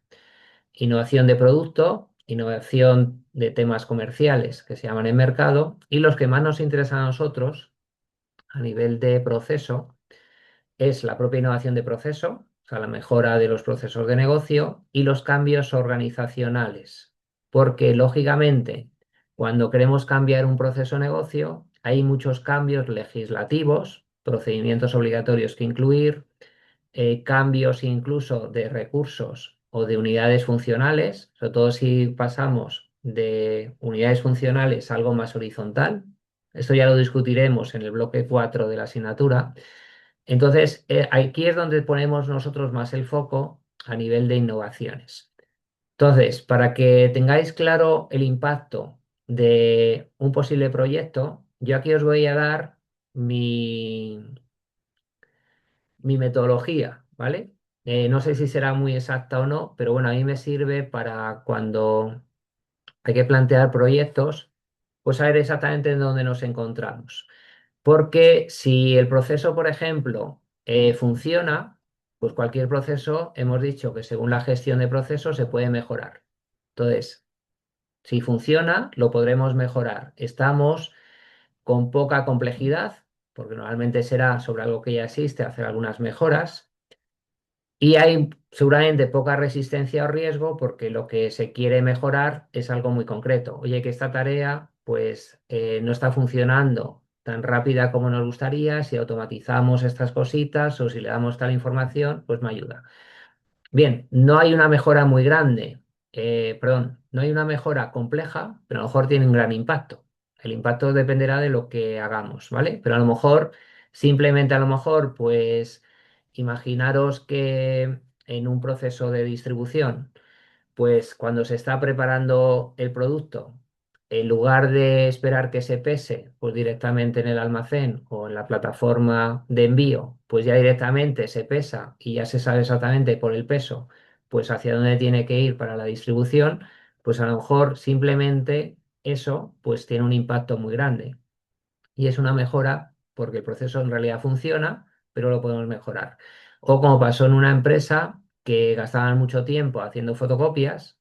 Innovación de producto, innovación de temas comerciales que se llaman en mercado y los que más nos interesan a nosotros a nivel de proceso es la propia innovación de proceso, o sea, la mejora de los procesos de negocio y los cambios organizacionales. Porque, lógicamente, cuando queremos cambiar un proceso de negocio, hay muchos cambios legislativos, procedimientos obligatorios que incluir, cambios incluso de recursos o de unidades funcionales, sobre todo si pasamos de unidades funcionales a algo más horizontal. Esto ya lo discutiremos en el bloque 4 de la asignatura. Entonces, aquí es donde ponemos nosotros más el foco a nivel de innovaciones. Entonces, para que tengáis claro el impacto de un posible proyecto, yo aquí os voy a dar mi metodología, ¿vale? No sé si será muy exacta o no, pero bueno, a mí me sirve para cuando hay que plantear proyectos, pues saber exactamente en dónde nos encontramos. Porque si el proceso, por ejemplo, funciona, pues cualquier proceso, hemos dicho que según la gestión de procesos se puede mejorar. Entonces, si funciona, lo podremos mejorar. Estamos con poca complejidad, porque normalmente será sobre algo que ya existe, hacer algunas mejoras. Y hay seguramente poca resistencia o riesgo porque lo que se quiere mejorar es algo muy concreto. Oye, que esta tarea pues no está funcionando tan rápida como nos gustaría. Si automatizamos estas cositas o si le damos tal información, pues me ayuda. Bien, no hay una mejora muy grande, perdón, no hay una mejora compleja, pero a lo mejor tiene un gran impacto. El impacto dependerá de lo que hagamos, ¿vale? Pero a lo mejor, simplemente a lo mejor, pues imaginaros que en un proceso de distribución, pues cuando se está preparando el producto, en lugar de esperar que se pese, pues directamente en el almacén o en la plataforma de envío, pues ya directamente se pesa y ya se sabe exactamente por el peso, pues hacia dónde tiene que ir para la distribución, pues a lo mejor simplemente eso pues tiene un impacto muy grande y es una mejora porque el proceso en realidad funciona, pero lo podemos mejorar. O como pasó en una empresa que gastaban mucho tiempo haciendo fotocopias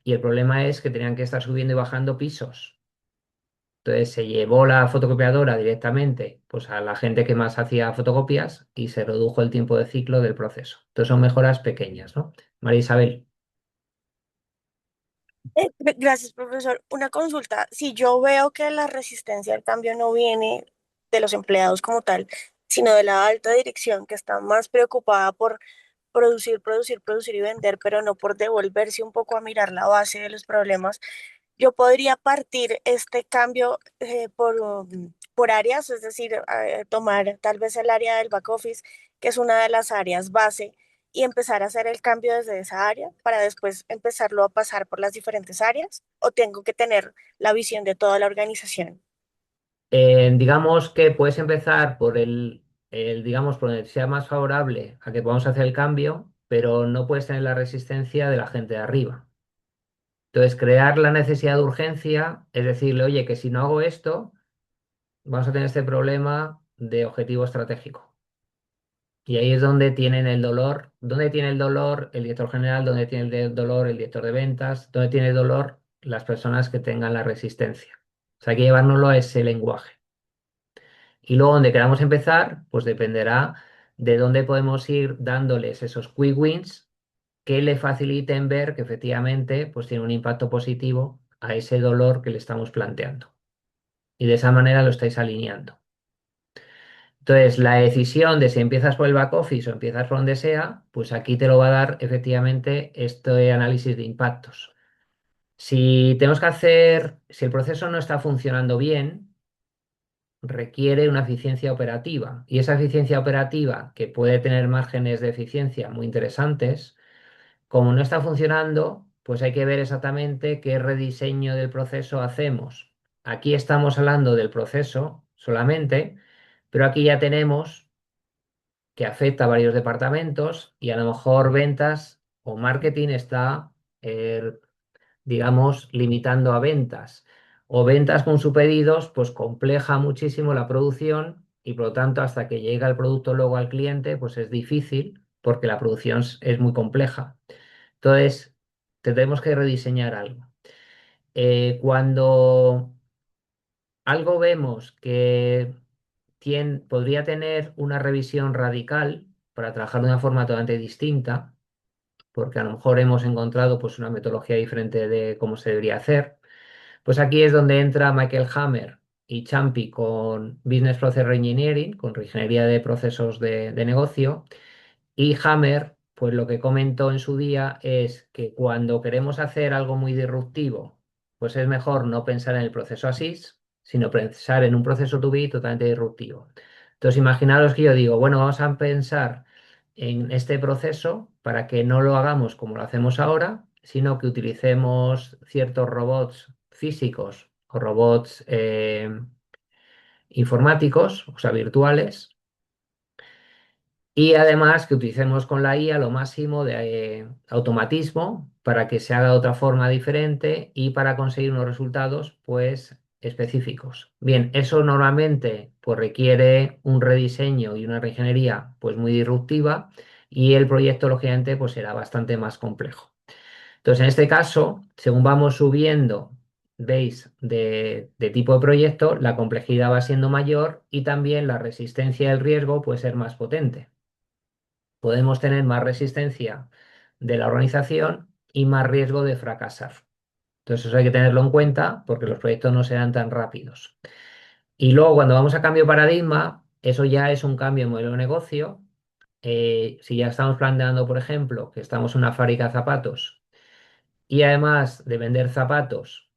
y el problema es que tenían que estar subiendo y bajando pisos. Entonces se llevó la fotocopiadora directamente pues, a la gente que más hacía fotocopias y se redujo el tiempo de ciclo del proceso. Entonces son mejoras pequeñas, ¿no? María Isabel. Gracias, profesor. Una consulta. Si yo veo que la resistencia al cambio no viene de los empleados como tal, sino de la alta dirección que está más preocupada por producir, producir, producir y vender, pero no por devolverse un poco a mirar la base de los problemas, yo podría partir este cambio por áreas, es decir, tomar tal vez el área del back office, que es una de las áreas base, y empezar a hacer el cambio desde esa área para después empezarlo a pasar por las diferentes áreas, o tengo que tener la visión de toda la organización. Digamos que puedes empezar por digamos, por donde sea más favorable a que podamos hacer el cambio, pero no puedes tener la resistencia de la gente de arriba. Entonces, crear la necesidad de urgencia es decirle, oye, que si no hago esto, vamos a tener este problema de objetivo estratégico. Y ahí es donde tienen el dolor. ¿Dónde tiene el dolor el director general? ¿Dónde tiene el dolor el director de ventas? ¿Dónde tiene el dolor las personas que tengan la resistencia? O sea, hay que llevárnoslo a ese lenguaje. Y luego, donde queramos empezar, pues dependerá de dónde podemos ir dándoles esos quick wins que le faciliten ver que efectivamente pues, tiene un impacto positivo a ese dolor que le estamos planteando. Y de esa manera lo estáis alineando. Entonces, la decisión de si empiezas por el back office o empiezas por donde sea, pues aquí te lo va a dar efectivamente este análisis de impactos. Si tenemos que hacer, si el proceso no está funcionando bien, requiere una eficiencia operativa. Y esa eficiencia operativa, que puede tener márgenes de eficiencia muy interesantes, como no está funcionando, pues hay que ver exactamente qué rediseño del proceso hacemos. Aquí estamos hablando del proceso solamente, pero aquí ya tenemos que afecta a varios departamentos y a lo mejor ventas o marketing está, digamos, limitando a ventas. O ventas con subpedidos, pues compleja muchísimo la producción y por lo tanto hasta que llega el producto luego al cliente, pues es difícil porque la producción es muy compleja. Entonces, tendremos que rediseñar algo. Cuando algo vemos que podría tener una revisión radical para trabajar de una forma totalmente distinta, porque a lo mejor hemos encontrado pues, una metodología diferente de cómo se debería hacer, pues aquí es donde entra Michael Hammer y Champi con Business Process Reengineering, con reingeniería de procesos de negocio, y Hammer, pues lo que comentó en su día es que cuando queremos hacer algo muy disruptivo, pues es mejor no pensar en el proceso ASIS, sino pensar en un proceso to be totalmente disruptivo. Entonces, imaginaros que yo digo, bueno, vamos a pensar en este proceso para que no lo hagamos como lo hacemos ahora, sino que utilicemos ciertos robots físicos o robots informáticos, o sea, virtuales, y además que utilicemos con la IA lo máximo de automatismo para que se haga de otra forma diferente y para conseguir unos resultados pues específicos. Bien, eso normalmente pues requiere un rediseño y una reingeniería pues muy disruptiva y el proyecto lógicamente pues será bastante más complejo. Entonces, en este caso, según vamos subiendo veis, de tipo de proyecto, la complejidad va siendo mayor y también la resistencia al riesgo puede ser más potente. Podemos tener más resistencia de la organización y más riesgo de fracasar. Entonces eso hay que tenerlo en cuenta porque los proyectos no serán tan rápidos. Y luego cuando vamos a cambio de paradigma, eso ya es un cambio de modelo de negocio. Si ya estamos planteando, por ejemplo, que estamos en una fábrica de zapatos y además de vender zapatos,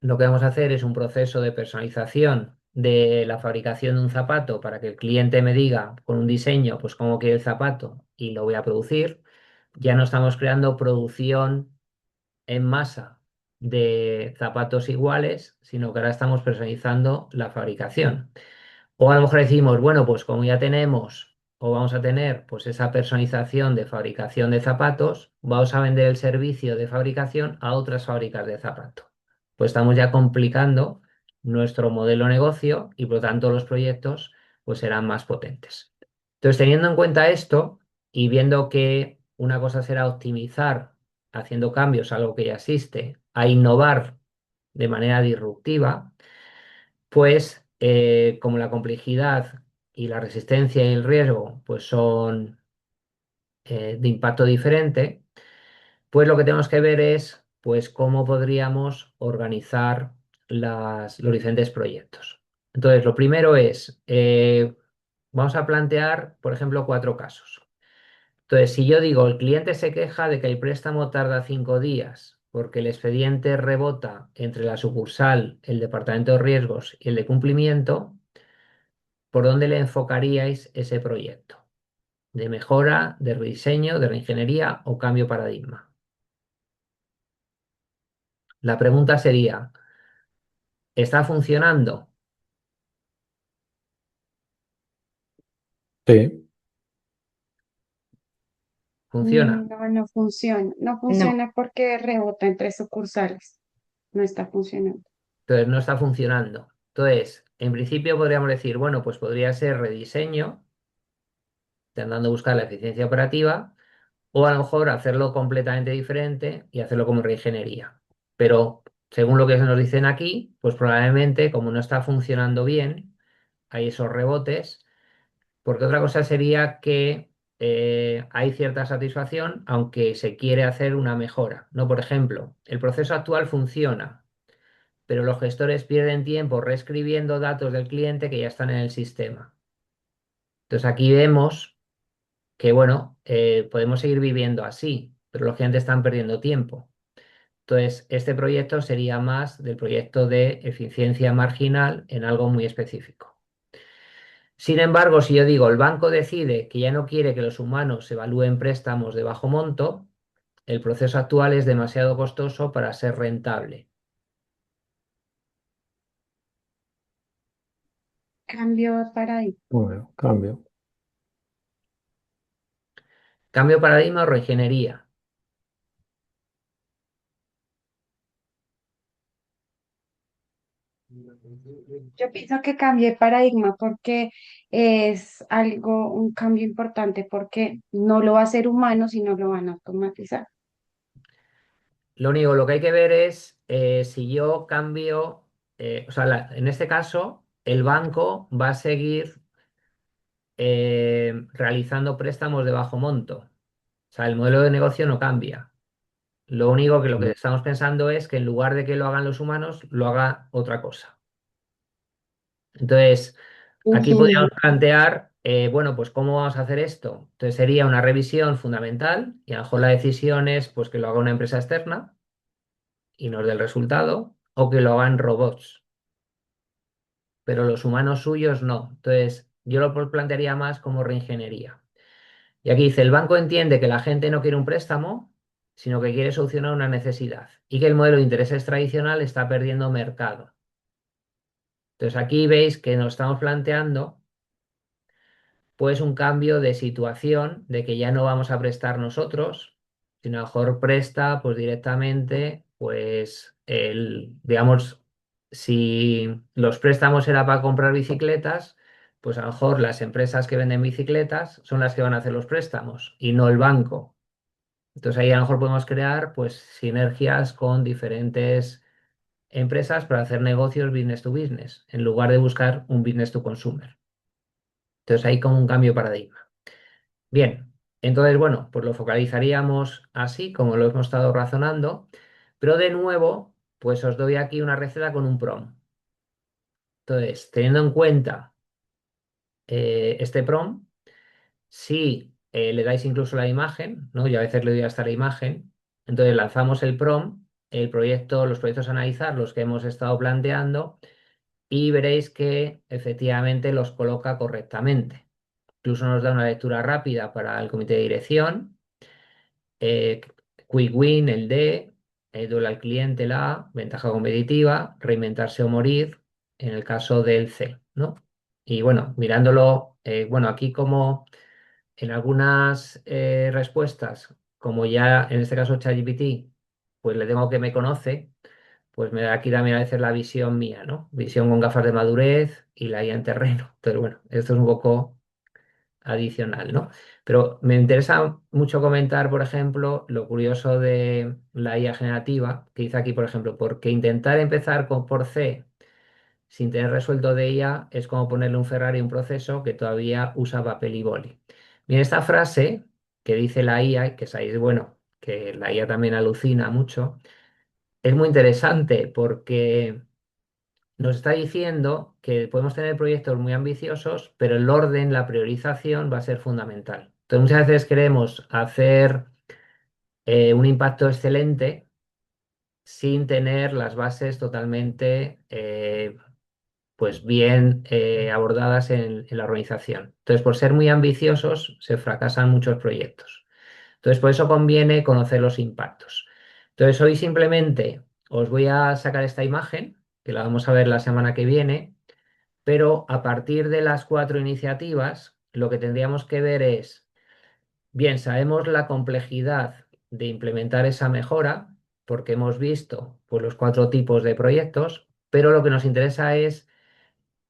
lo que vamos a hacer es un proceso de personalización de la fabricación de un zapato para que el cliente me diga con un diseño, pues cómo quiere el zapato y lo voy a producir. Ya no estamos creando producción en masa de zapatos iguales, sino que ahora estamos personalizando la fabricación. O a lo mejor decimos, bueno, pues como ya tenemos o vamos a tener pues esa personalización de fabricación de zapatos, vamos a vender el servicio de fabricación a otras fábricas de zapatos. Pues estamos ya complicando nuestro modelo de negocio y por lo tanto los proyectos pues serán más potentes. Entonces, teniendo en cuenta esto y viendo que una cosa será optimizar haciendo cambios a algo que ya existe, a innovar de manera disruptiva, pues como la complejidad y la resistencia y el riesgo pues son de impacto diferente, pues lo que tenemos que ver es pues cómo podríamos organizar los diferentes proyectos. Entonces, lo primero es, vamos a plantear, por ejemplo, 4 casos. Entonces, si yo digo, el cliente se queja de que el préstamo tarda 5 días porque el expediente rebota entre la sucursal, el departamento de riesgos y el de cumplimiento, ¿por dónde le enfocaríais ese proyecto? ¿De mejora, de rediseño, de reingeniería o cambio de paradigma? La pregunta sería, ¿está funcionando? Sí, ¿Funciona? No, no funciona. No No. funciona porque rebota entre sucursales. No está funcionando. Entonces, no está funcionando. Entonces, en principio podríamos decir, bueno, pues podría ser rediseño, intentando buscar la eficiencia operativa, o a lo mejor hacerlo completamente diferente y hacerlo como reingeniería. Pero según lo que nos dicen aquí, pues probablemente como no está funcionando bien, hay esos rebotes, porque otra cosa sería que hay cierta satisfacción, aunque se quiere hacer una mejora. ¿No? Por ejemplo, el proceso actual funciona, pero los gestores pierden tiempo reescribiendo datos del cliente que ya están en el sistema. Entonces aquí vemos que, bueno, podemos seguir viviendo así, pero los clientes están perdiendo tiempo. Entonces, este proyecto sería más del proyecto de eficiencia marginal en algo muy específico. Sin embargo, si yo digo, el banco decide que ya no quiere que los humanos evalúen préstamos de bajo monto, el proceso actual es demasiado costoso para ser rentable. Cambio de paradigma. bueno, cambio. Cambio de paradigma o reingeniería. Yo pienso que cambie de paradigma porque es algo, un cambio importante porque no lo va a hacer humano, sino lo van a automatizar. Lo único, lo que hay que ver es si yo cambio, o sea, en este caso, el banco va a seguir realizando préstamos de bajo monto. O sea, el modelo de negocio no cambia. Lo único que lo que estamos pensando es que en lugar de que lo hagan los humanos, lo haga otra cosa. Entonces, aquí podríamos Ingeniería. plantear, bueno, pues ¿cómo vamos a hacer esto? Entonces sería una revisión fundamental y a lo mejor la decisión es pues que lo haga una empresa externa y nos dé el resultado, o que lo hagan robots, pero los humanos suyos no. Entonces, yo lo plantearía más como reingeniería. Y aquí dice, el banco entiende que la gente no quiere un préstamo, sino que quiere solucionar una necesidad y que el modelo de intereses tradicional está perdiendo mercado. Entonces, aquí veis que nos estamos planteando pues un cambio de situación, de que ya no vamos a prestar nosotros, sino a lo mejor presta pues directamente, pues digamos, si los préstamos era para comprar bicicletas, pues a lo mejor las empresas que venden bicicletas son las que van a hacer los préstamos y no el banco. Entonces ahí a lo mejor podemos crear pues sinergias con diferentes empresas para hacer negocios business to business, en lugar de buscar un business to consumer. Entonces hay como un cambio de paradigma. Bien, entonces, bueno, pues lo focalizaríamos así, como lo hemos estado razonando, pero de nuevo, pues os doy aquí una receta con un prompt. Entonces, teniendo en cuenta este prompt, si le dais incluso la imagen, ¿no? Yo a veces le doy hasta la imagen, entonces lanzamos el prompt, el proyecto, los proyectos a analizar, los que hemos estado planteando, y veréis que efectivamente los coloca correctamente. Incluso nos da una lectura rápida para el comité de dirección, eh, Quick Win, el D, duele al cliente, la A, ventaja competitiva, reinventarse o morir, en el caso del C, ¿no? Y bueno, mirándolo, bueno, aquí como en algunas respuestas, como ya en este caso ChatGPT, pues le tengo que me conoce, pues me da aquí también a veces la visión mía, ¿no? Visión con gafas de madurez y la IA en terreno. Entonces, bueno, esto es un poco adicional, ¿no? Pero me interesa mucho comentar, por ejemplo, lo curioso de la IA generativa, que dice aquí, por ejemplo, porque intentar empezar por C sin tener resuelto de IA es como ponerle un Ferrari a un proceso que todavía usa papel y boli. Bien, esta frase que dice la IA, que sabéis, bueno, que la IA también alucina mucho, es muy interesante porque nos está diciendo que podemos tener proyectos muy ambiciosos, pero el orden, la priorización va a ser fundamental. Entonces, muchas veces queremos hacer un impacto excelente sin tener las bases totalmente pues bien abordadas en la organización. Entonces, por ser muy ambiciosos, se fracasan muchos proyectos. Entonces, por eso conviene conocer los impactos. Entonces, hoy simplemente os voy a sacar esta imagen, que la vamos a ver la semana que viene, pero a partir de las 4 iniciativas, lo que tendríamos que ver es, bien, sabemos la complejidad de implementar esa mejora, porque hemos visto pues, los 4 tipos de proyectos, pero lo que nos interesa es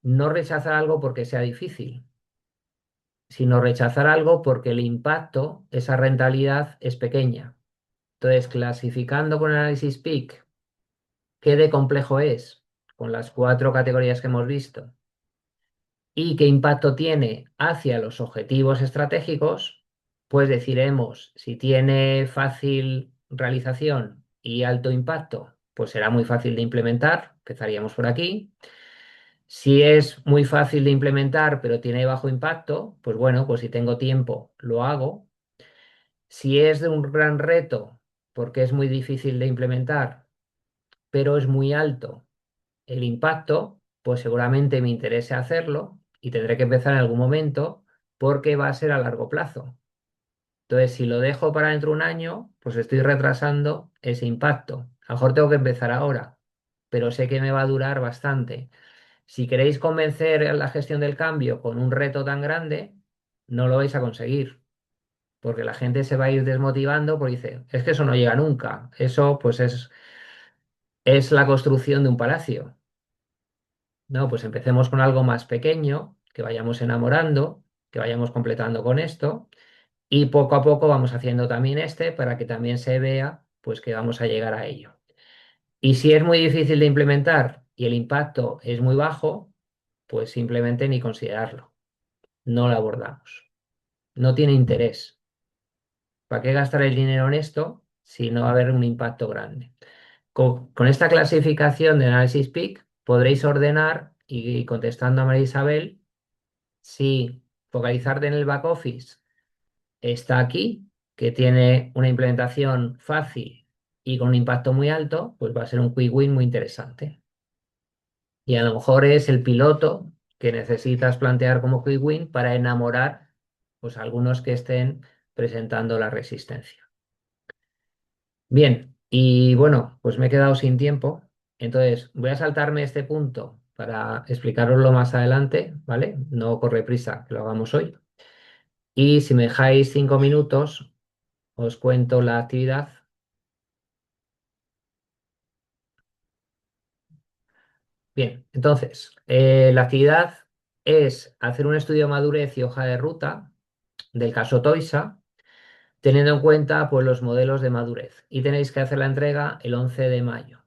no rechazar algo porque sea difícil, sino rechazar algo porque el impacto, esa rentabilidad es pequeña. Entonces, clasificando con análisis PEAK qué de complejo es, con las 4 categorías que hemos visto, y qué impacto tiene hacia los objetivos estratégicos, pues deciremos si tiene fácil realización y alto impacto, pues será muy fácil de implementar, empezaríamos por aquí. Si es muy fácil de implementar pero tiene bajo impacto, pues bueno, pues si tengo tiempo lo hago. Si es de un gran reto porque es muy difícil de implementar, pero es muy alto el impacto, pues seguramente me interese hacerlo y tendré que empezar en algún momento porque va a ser a largo plazo. Entonces, si lo dejo para dentro de un año, pues estoy retrasando ese impacto. A lo mejor tengo que empezar ahora, pero sé que me va a durar bastante. Si queréis convencer a la gestión del cambio con un reto tan grande, no lo vais a conseguir, porque la gente se va a ir desmotivando porque dice, es que eso no llega nunca. Eso pues es la construcción de un palacio. No, pues empecemos con algo más pequeño, que vayamos enamorando, que vayamos completando con esto y poco a poco vamos haciendo también este para que también se vea pues que vamos a llegar a ello. Y si es muy difícil de implementar y el impacto es muy bajo, pues simplemente ni considerarlo. No lo abordamos. No tiene interés. ¿Para qué gastar el dinero en esto si no va a haber un impacto grande? Con esta clasificación de análisis PEAK podréis ordenar y contestando a María Isabel si focalizarte en el back office está aquí, que tiene una implementación fácil y con un impacto muy alto, pues va a ser un quick win muy interesante. Y a lo mejor es el piloto que necesitas plantear como quick win para enamorar pues, a algunos que estén presentando la resistencia. Bien, y bueno, pues me he quedado sin tiempo, entonces voy a saltarme este punto para explicaroslo más adelante, ¿vale? No corre prisa que lo hagamos hoy. Y si me dejáis 5 minutos, os cuento la actividad. Bien, entonces, la actividad es hacer un estudio de madurez y hoja de ruta del caso Toisa, teniendo en cuenta pues, los modelos de madurez. Y tenéis que hacer la entrega el 11 de mayo.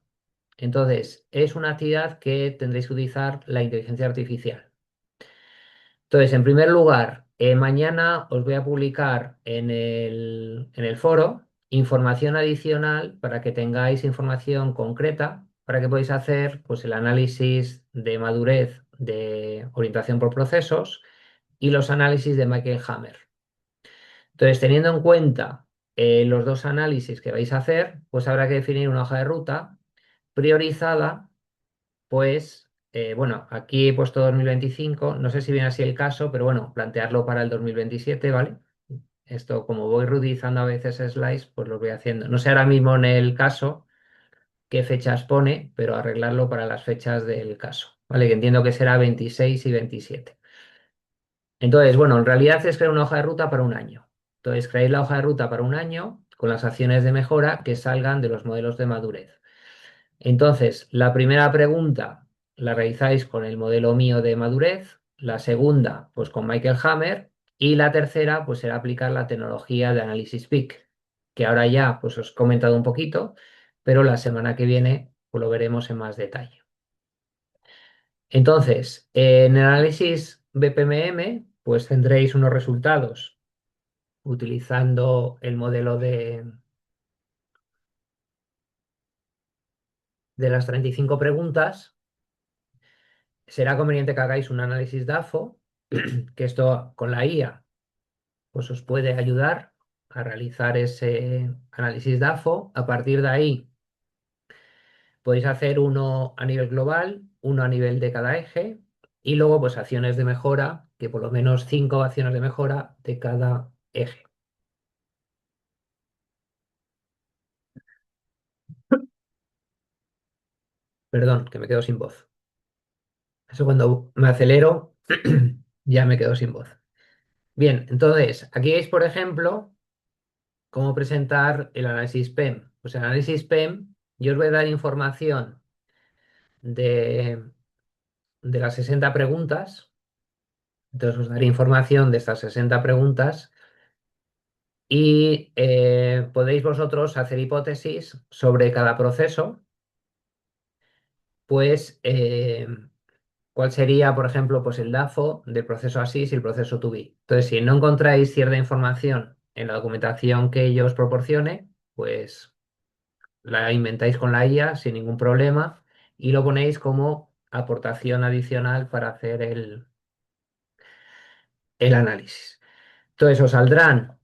Entonces, es una actividad que tendréis que utilizar la inteligencia artificial. Entonces, en primer lugar, mañana os voy a publicar en el foro información adicional para que tengáis información concreta, para que podáis hacer pues, el análisis de madurez de orientación por procesos y los análisis de Michael Hammer. Entonces, teniendo en cuenta los dos análisis que vais a hacer, pues habrá que definir una hoja de ruta priorizada, pues, bueno, aquí he puesto 2025, no sé si viene así el caso, pero bueno, plantearlo para el 2027, ¿vale? Esto, como voy rutilizando a veces slides, pues lo voy haciendo. No sé ahora mismo en el caso qué fechas pone, pero arreglarlo para las fechas del caso, ¿vale? Que entiendo que será 26 y 27. Entonces, bueno, en realidad es crear una hoja de ruta para un año. Entonces, creáis la hoja de ruta para un año con las acciones de mejora que salgan de los modelos de madurez. Entonces, la primera pregunta la realizáis con el modelo mío de madurez, la segunda, pues con Michael Hammer, y la tercera, pues será aplicar la tecnología de análisis PIC, que ahora ya pues os he comentado un poquito, pero la semana que viene pues, lo veremos en más detalle. Entonces, en el análisis BPMM, pues tendréis unos resultados utilizando el modelo de las 35 preguntas. Será conveniente que hagáis un análisis DAFO, que esto con la IA pues os puede ayudar a realizar ese análisis DAFO. A partir de ahí podéis hacer uno a nivel global, uno a nivel de cada eje y luego pues acciones de mejora, que por lo menos 5 acciones de mejora de cada eje. Perdón, que me quedo sin voz. Eso cuando me acelero ya me quedo sin voz. Bien, entonces aquí veis, por ejemplo, cómo presentar el análisis PEM. Pues el análisis PEM, yo os voy a dar información de, de las 60 preguntas. Entonces os daré información de estas 60 preguntas y podéis vosotros hacer hipótesis sobre cada proceso, pues cuál sería, por ejemplo, pues el DAFO del proceso ASIS y el proceso to be. Entonces, si no encontráis cierta información en la documentación que yo os proporcione, pues la inventáis con la IA sin ningún problema y lo ponéis como aportación adicional para hacer el análisis. Entonces os saldrán,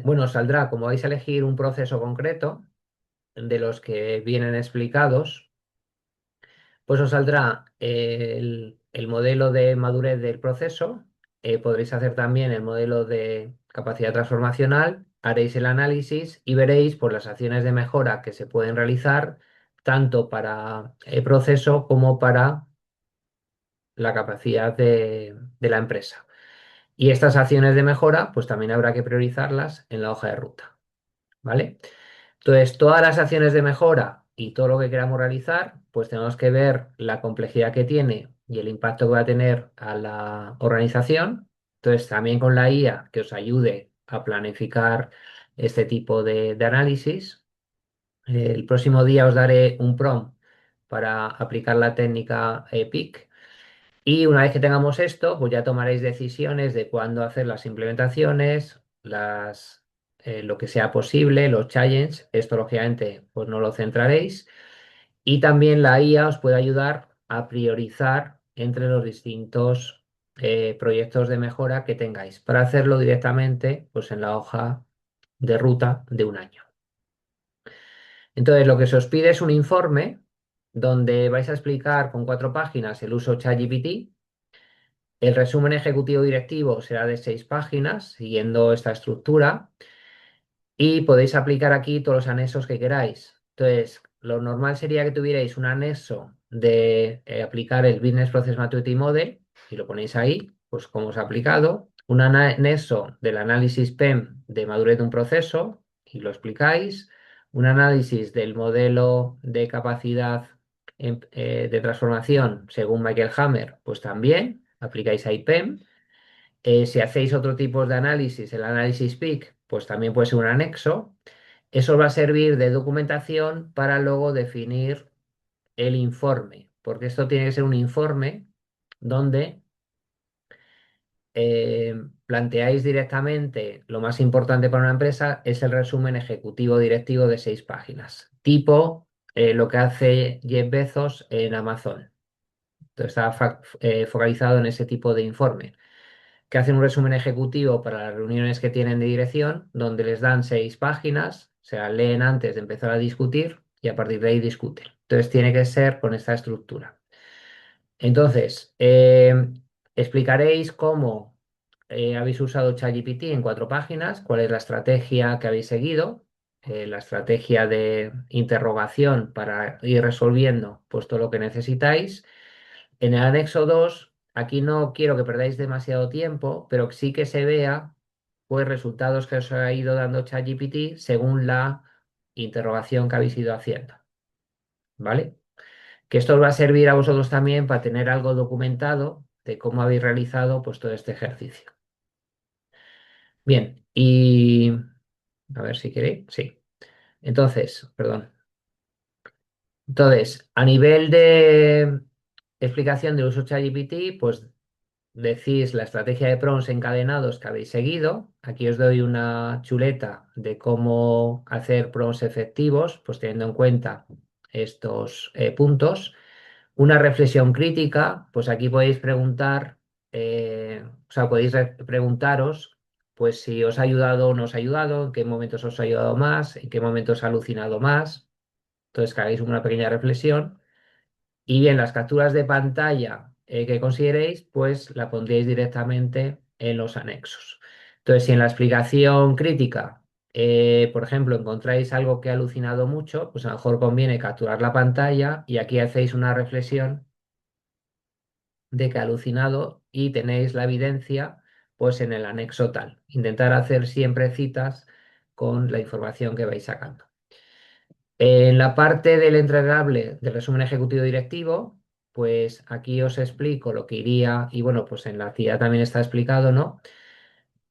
bueno, os saldrá como vais a elegir un proceso concreto de los que vienen explicados, pues os saldrá el modelo de madurez del proceso, podréis hacer también el modelo de capacidad transformacional, haréis el análisis y veréis por las acciones de mejora que se pueden realizar tanto para el proceso como para la capacidad de la empresa. Y estas acciones de mejora, pues también habrá que priorizarlas en la hoja de ruta, ¿vale? Entonces, todas las acciones de mejora y todo lo que queramos realizar, pues tenemos que ver la complejidad que tiene y el impacto que va a tener a la organización. Entonces, también con la IA que os ayude a planificar este tipo de análisis. El próximo día os daré un prompt para aplicar la técnica PIC. Y una vez que tengamos esto, pues ya tomaréis decisiones de cuándo hacer las implementaciones, lo que sea posible, los challenges. Esto, lógicamente, pues no lo centraréis. Y también la IA os puede ayudar a priorizar entre los distintos proyectos de mejora que tengáis para hacerlo directamente pues, en la hoja de ruta de un año. Entonces, lo que se os pide es un informe donde vais a explicar con 4 páginas el uso ChatGPT. El resumen ejecutivo directivo será de 6 páginas, siguiendo esta estructura, y podéis aplicar aquí todos los anexos que queráis. Entonces, lo normal sería que tuvierais un anexo de aplicar el Business Process Maturity Model, y lo ponéis ahí, pues como os ha aplicado, un anexo del análisis PEM de madurez de un proceso, y lo explicáis, un análisis del modelo de capacidad de transformación según Michael Hammer, pues también aplicáis ahí PEM. Si hacéis otro tipo de análisis, el análisis PIC, pues también puede ser un anexo. Eso va a servir de documentación para luego definir el informe, porque esto tiene que ser un informe donde planteáis directamente lo más importante para una empresa es el resumen ejecutivo directivo de 6 páginas, tipo lo que hace Jeff Bezos en Amazon. Entonces está focalizado en ese tipo de informe, que hacen un resumen ejecutivo para las reuniones que tienen de dirección, donde les dan 6 páginas, se las leen antes de empezar a discutir y a partir de ahí discuten. Entonces tiene que ser con esta estructura. Entonces, explicaréis cómo habéis usado ChatGPT en 4 páginas, cuál es la estrategia que habéis seguido, la estrategia de interrogación para ir resolviendo pues, todo lo que necesitáis. En el anexo 2, aquí no quiero que perdáis demasiado tiempo, pero sí que se vea pues, resultados que os ha ido dando ChatGPT según la interrogación que habéis ido haciendo. ¿Vale? Que esto os va a servir a vosotros también para tener algo documentado de cómo habéis realizado pues, todo este ejercicio. Bien, y a ver si queréis. Sí. Entonces, perdón. Entonces, a nivel de explicación del uso de ChatGPT, pues decís la estrategia de prompts encadenados que habéis seguido. Aquí os doy una chuleta de cómo hacer prompts efectivos, pues teniendo en cuenta estos puntos. Una reflexión crítica, pues aquí podéis preguntar, o sea, podéis preguntaros, pues si os ha ayudado o no os ha ayudado, en qué momentos os ha ayudado más, en qué momentos ha alucinado más. Entonces, que hagáis una pequeña reflexión. Y bien, las capturas de pantalla que consideréis, pues la pondríais directamente en los anexos. Entonces, si en la explicación crítica, por ejemplo, encontráis algo que ha alucinado mucho, pues a lo mejor conviene capturar la pantalla y aquí hacéis una reflexión de que ha alucinado y tenéis la evidencia pues en el anexo tal. Intentar hacer siempre citas con la información que vais sacando. En la parte del entregable del resumen ejecutivo directivo, pues aquí os explico lo que iría, y bueno, pues en la actividad también está explicado, ¿no?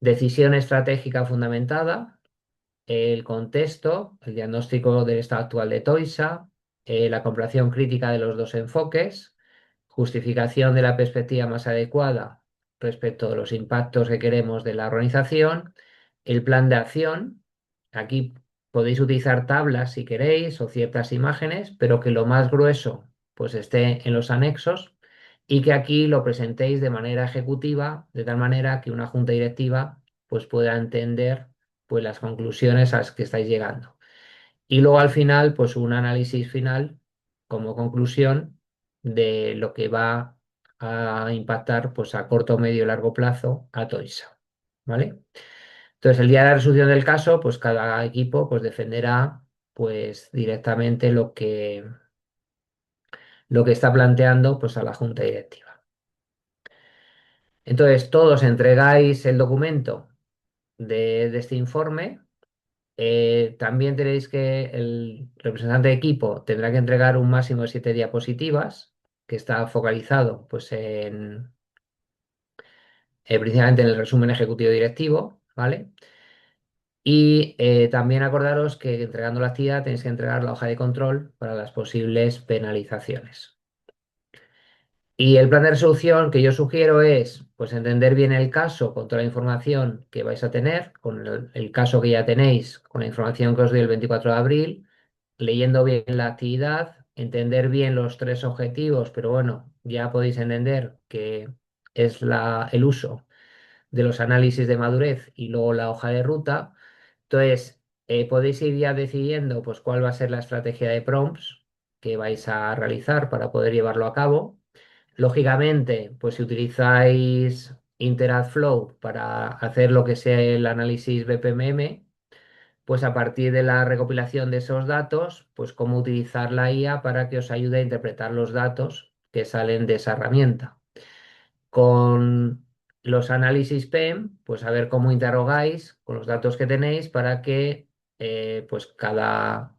Decisión estratégica fundamentada, el contexto, el diagnóstico del estado actual de Toisa, la comparación crítica de los dos enfoques, justificación de la perspectiva más adecuada respecto a los impactos que queremos de la organización, el plan de acción. Aquí podéis utilizar tablas si queréis o ciertas imágenes, pero que lo más grueso pues esté en los anexos y que aquí lo presentéis de manera ejecutiva, de tal manera que una junta directiva pues pueda entender pues las conclusiones a las que estáis llegando. Y luego al final, pues un análisis final como conclusión de lo que va a impactar pues a corto, medio y largo plazo a Toisa. ¿Vale? Entonces, el día de la resolución del caso, pues cada equipo pues defenderá pues directamente lo que está planteando pues a la junta directiva. Entonces, todos entregáis el documento de este informe. También tenéis que el representante de equipo tendrá que entregar un máximo de 7 diapositivas, que está focalizado pues, principalmente en el resumen ejecutivo directivo, ¿vale? Y también acordaros que entregando la actividad tenéis que entregar la hoja de control para las posibles penalizaciones. Y el plan de resolución que yo sugiero es pues entender bien el caso con toda la información que vais a tener, con el caso que ya tenéis, con la información que os doy el 24 de abril, leyendo bien la actividad, entender bien los 3 objetivos, pero bueno, ya podéis entender que es el uso de los análisis de madurez y luego la hoja de ruta. Entonces, podéis ir ya decidiendo pues cuál va a ser la estrategia de prompts que vais a realizar para poder llevarlo a cabo. Lógicamente, pues si utilizáis Flow para hacer lo que sea el análisis BPMM, pues a partir de la recopilación de esos datos, pues cómo utilizar la IA para que os ayude a interpretar los datos que salen de esa herramienta. Con los análisis PEM, pues a ver cómo interrogáis con los datos que tenéis para que pues cada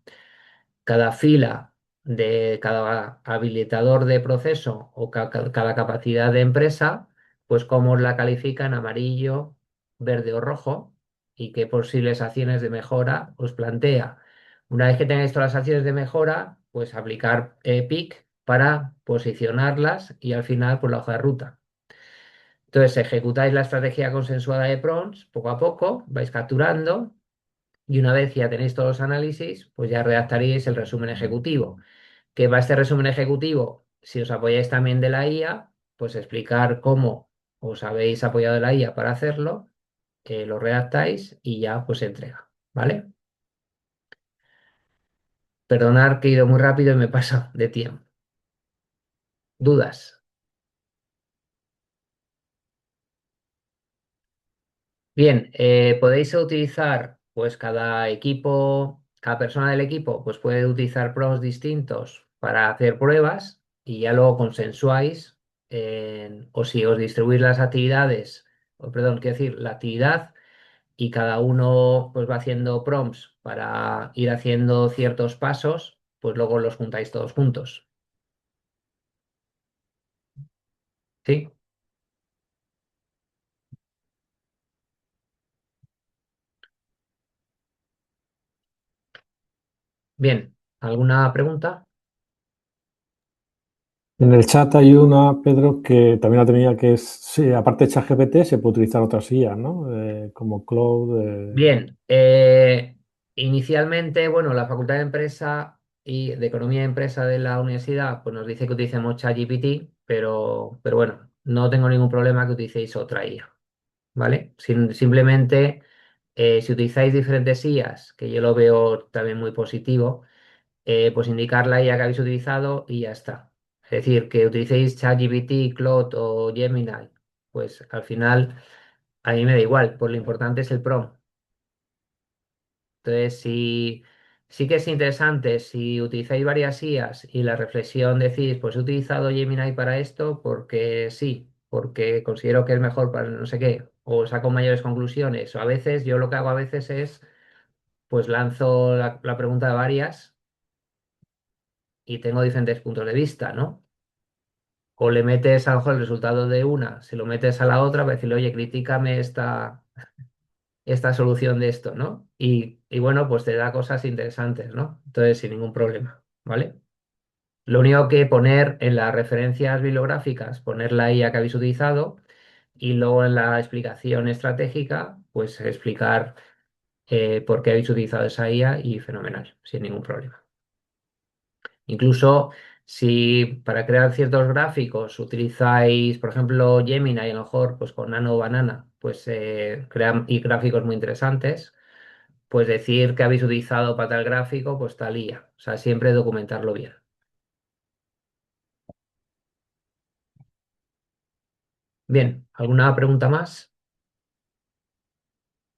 fila de cada habilitador de proceso o cada capacidad de empresa, pues cómo la califican amarillo, verde o rojo, y qué posibles acciones de mejora os plantea. Una vez que tengáis todas las acciones de mejora, pues aplicar PIC para posicionarlas y al final pues la hoja de ruta. Entonces ejecutáis la estrategia consensuada de PROMS poco a poco, vais capturando y una vez ya tenéis todos los análisis, pues ya redactaréis el resumen ejecutivo. Que va este resumen ejecutivo, si os apoyáis también de la IA, pues explicar cómo os habéis apoyado de la IA para hacerlo, lo redactáis y ya pues se entrega, ¿vale? Perdonad que he ido muy rápido y me he pasado de tiempo. ¿Dudas? Bien, podéis utilizar, pues cada equipo, cada persona del equipo, pues puede utilizar prompts distintos para hacer pruebas y ya luego consensuáis, o si os distribuís las actividades, o perdón, quiero decir, la actividad y cada uno pues va haciendo prompts para ir haciendo ciertos pasos, pues luego los juntáis todos juntos. ¿Sí? Bien, ¿alguna pregunta? En el chat hay una, Pedro, que también la tenía, que es, sí, aparte de ChatGPT, se puede utilizar otras IA, ¿no? Como Cloud. Bien, inicialmente, bueno, la Facultad de Empresa y de Economía de Empresa de la universidad, pues nos dice que utilicemos ChatGPT, pero bueno, no tengo ningún problema que utilicéis otra IA, ¿vale? Simplemente, si utilizáis diferentes IAs, que yo lo veo también muy positivo, pues indicar la IA que habéis utilizado y ya está. Es decir, que utilicéis ChatGPT, Claude o Gemini, pues al final a mí me da igual, pues lo importante es el prompt. Entonces, sí que es interesante si utilizáis varias IAs y la reflexión decís, pues he utilizado Gemini para esto porque sí, porque considero que es mejor para no sé qué, o saco mayores conclusiones, o a veces, yo lo que hago a veces es, pues lanzo la pregunta de varias y tengo diferentes puntos de vista, ¿no? O le metes a lo mejor el resultado de una, se lo metes a la otra para decirle, oye, critícame esta solución de esto, ¿no? Y bueno, pues te da cosas interesantes, ¿no? Entonces, sin ningún problema, ¿vale? Lo único que poner en las referencias bibliográficas, poner la IA que habéis utilizado y luego en la explicación estratégica, pues explicar por qué habéis utilizado esa IA y fenomenal, sin ningún problema. Incluso si para crear ciertos gráficos utilizáis, por ejemplo, Gemini, y a lo mejor pues con Nano Banana, pues crean y gráficos muy interesantes, pues decir que habéis utilizado para tal gráfico, pues tal IA. O sea, siempre documentarlo bien. Bien, ¿alguna pregunta más?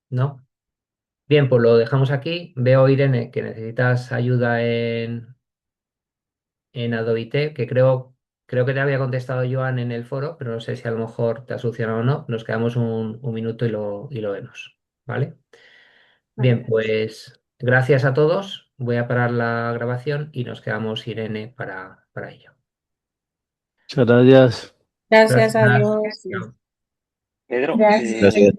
¿No? Bien, pues lo dejamos aquí. Veo, Irene, que necesitas ayuda en Adobe T, que creo que te había contestado Joan en el foro, pero no sé si a lo mejor te ha solucionado o no. Nos quedamos un minuto y lo vemos. ¿Vale? Bien, Vale. pues gracias a todos. Voy a parar la grabación y nos quedamos, Irene, para ello. Muchas gracias. Gracias, Gracias. adiós. Chao. Pedro, Gracias. Gracias.